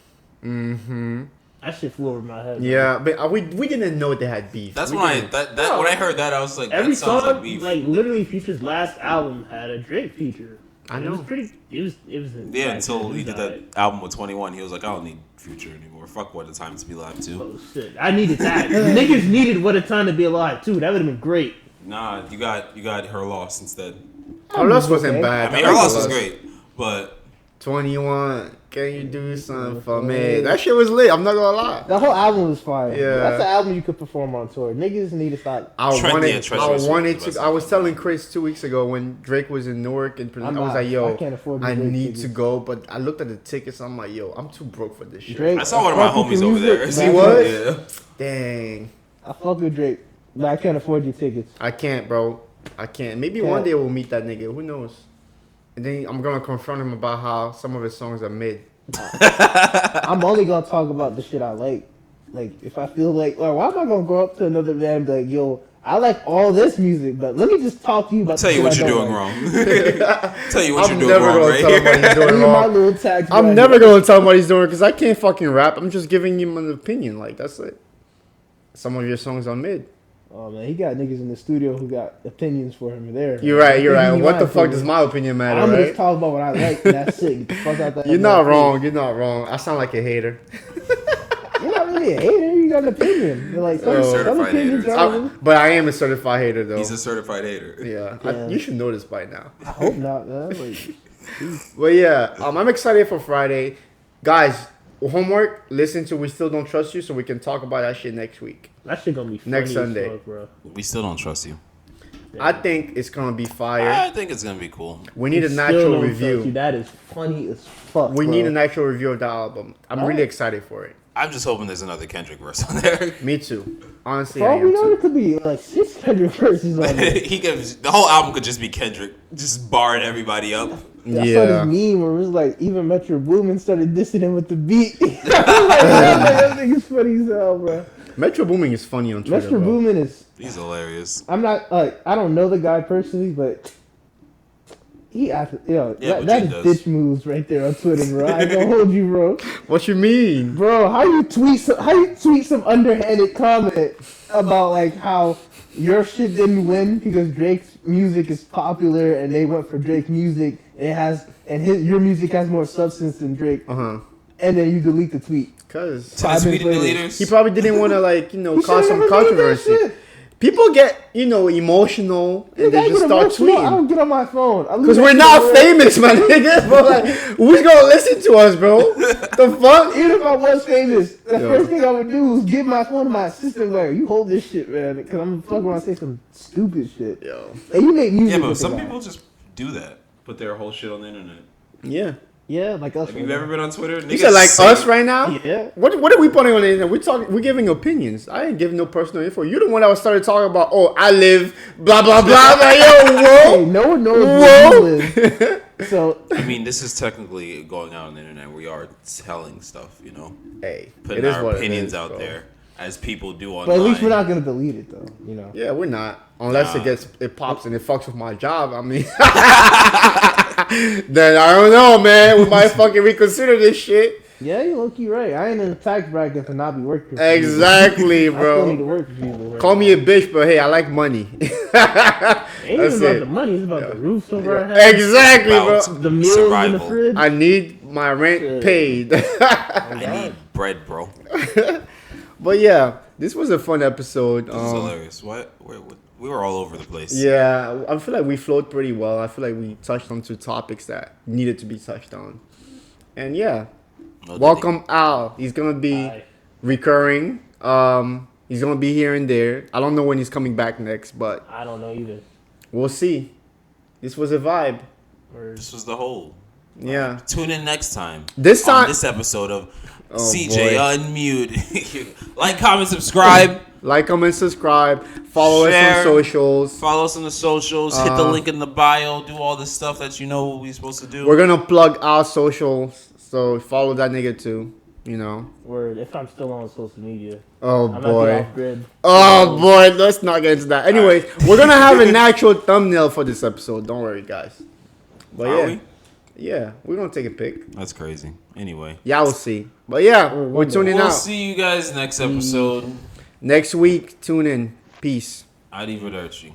That shit flew over my head. Yeah, but we didn't know they had beef. That's We when didn't. when I heard that I was like, Every that sounds song, like beef. literally, Future's last album had a Drake feature. I It was know. pretty. It was. Yeah, until he did that alright. album with 21, he was like, I don't need Future anymore. Fuck What a Time to Be Alive too. Oh shit! I needed that. Niggas needed What a Time to Be Alive too. That would have been great. Nah, you got Her Loss instead. Her Loss wasn't Okay. bad. I mean, I Her like Loss was great, but 21. Can you do something for me? That shit was lit. I'm not gonna lie. The whole album was fire. Yeah. That's an album you could perform on tour. Niggas need to stop. I Trendy wanted, and Treacherous I wanted was the best. to. I was telling Chris 2 weeks ago when Drake was in Newark and I I'm was not- like, "Yo, I can't afford the I Drake need tickets. to go," but I looked at the tickets. I'm like, "Yo, I'm too broke for this shit." Drake. I saw one of my fuck with homies the over there. music, See man. what? Yeah. Dang, I fuck with Drake, but I can't afford your tickets. I can't, bro. I can't. Maybe Yeah. one day we'll meet that nigga. Who knows? And then I'm gonna confront him about how some of his songs are mid. I'm only gonna talk about the shit I like. Like if I feel like, or why am I gonna go up to another man and be like, yo, I like all this music, but let me just talk to you about. Tell the you what shit you're I doing don't like. wrong. Tell you what I'm you're never doing wrong gonna right tell him what here. he's doing Leave my wrong. little tags. I'm right never here. gonna tell him what he's doing because I can't fucking rap. I'm just giving him an opinion. Like that's it. Some of your songs are mid. Oh man, he got niggas in the studio who got opinions for him there. You're right. You're Give right. me What my the fuck opinion. does my opinion matter, I'm right? just talking about what I like. And that's it. Get the fuck out that. You're not wrong. You're not wrong. I sound like a hater. You're not really a hater. You got an opinion. You're like some, Oh. some Certified opinions hater. are. But I am a certified hater, though. He's a certified hater. Yeah, Yeah. you should know this by now. I hope not, man. Like, But yeah, I'm excited for Friday, guys. Homework. Listen to "We Still Don't Trust You" so we can talk about that shit next week. That shit gonna be funny Next as Sunday. fuck, bro. We still don't trust you. I think it's gonna be fire. I think it's gonna be cool. We need a still natural don't trust you. review. That is funny as fuck. We bro. need an actual review of the album. I'm Alright. really excited for it. I'm just hoping there's another Kendrick verse on there. Me too. Honestly, For I all we am know, there too. could be like 600 verses on it. He could, the whole album could just be Kendrick, just barring everybody up. I saw this Yeah. meme where it was like even Metro Boomin started dissing him with the beat. I was like, that nigga's funny as hell, bro. Metro Booming is funny on Twitter. Metro bro. Boomin is. He's hilarious. I'm not like I don't know the guy personally, but he acted. Yeah, but that he is does. bitch moves right there on Twitter, bro. I ain't gonna hold you, bro. What you mean? Bro, how you tweet some underhanded comment about like how your shit didn't win because Drake's music is popular and they went for Drake music. Your music has more substance than Drake, and then you delete the tweet. Cause To the 5 tweet minutes later. deleters. he probably didn't want to You cause should've some never did that controversy. shit. People get emotional and Nigga, they I just get start emotional. I tweeting. don't get on my phone. Because we're not famous, my nigga. Bro, like, who's gonna listen to us, bro? The fuck? Even if I was famous, the Yo. first thing I would do is give my phone to my assistant. Like, you hold this shit, man, because I'm gonna fuck around and say some stupid shit. Yo. And you make music. Yeah, but with some the guy. people just do that. Put their whole shit on the internet. Yeah. Yeah, like us. Have you ever been on Twitter? You said like us right now? Yeah. What are we putting on the internet? We're giving opinions. I ain't giving no personal info. You're the one that was started talking about, oh, I live, blah, blah, blah. I'm like, yo, Hey, whoa. no one knows where you live. So, I mean, this is technically going out on the internet. We are telling stuff, you know, Hey, putting it is our what it opinions is, out bro. there as people do online. but at least we're not gonna delete it, though. You know. Yeah, we're not. Unless Nah. it pops and it fucks with my job. I mean, then I don't know, man. We might fucking reconsider this shit. Yeah, you low key right. I ain't in the tax bracket to not be working. For Exactly, people. I still need to bro. work for people. Right Call now. me a bitch, but hey, I like money. It ain't That's even about it. the money. It's about the roofs over our heads. Exactly, bro. About The meals in the survival. fridge. I need my rent Shit. paid. I need bread, bro. But yeah, this was a fun episode. This is hilarious. What? We were all over the place. Yeah, I feel like we flowed pretty well. I feel like we touched on two topics that needed to be touched on. And yeah, No welcome Al. He's gonna be Bye. recurring. He's gonna be here and there. I don't know when he's coming back next, but I don't know either. we'll see. This was a vibe. Or This was the whole. Yeah. Tune in next time. This on time- this episode of Oh, CJ boy. Unmute. Like, comment, subscribe. Like, comment, subscribe. Follow us Share. on socials. Follow us on the socials. Hit the link in the bio. Do all this stuff that you know what we're supposed to do. We're gonna plug our socials, so follow that nigga too. You know. word. If I'm still on social media, Oh I might be boy. off grid. Oh boy, let's not get into that. Anyways, we're gonna have an actual thumbnail for this episode. Don't worry, guys. But Are yeah, we? Yeah, we're gonna take a pic. That's crazy. Anyway, Y'all will see. But yeah, Or we're one day. tuning we'll out. see you guys next episode. Next week, tune in. Peace. Arrivederci.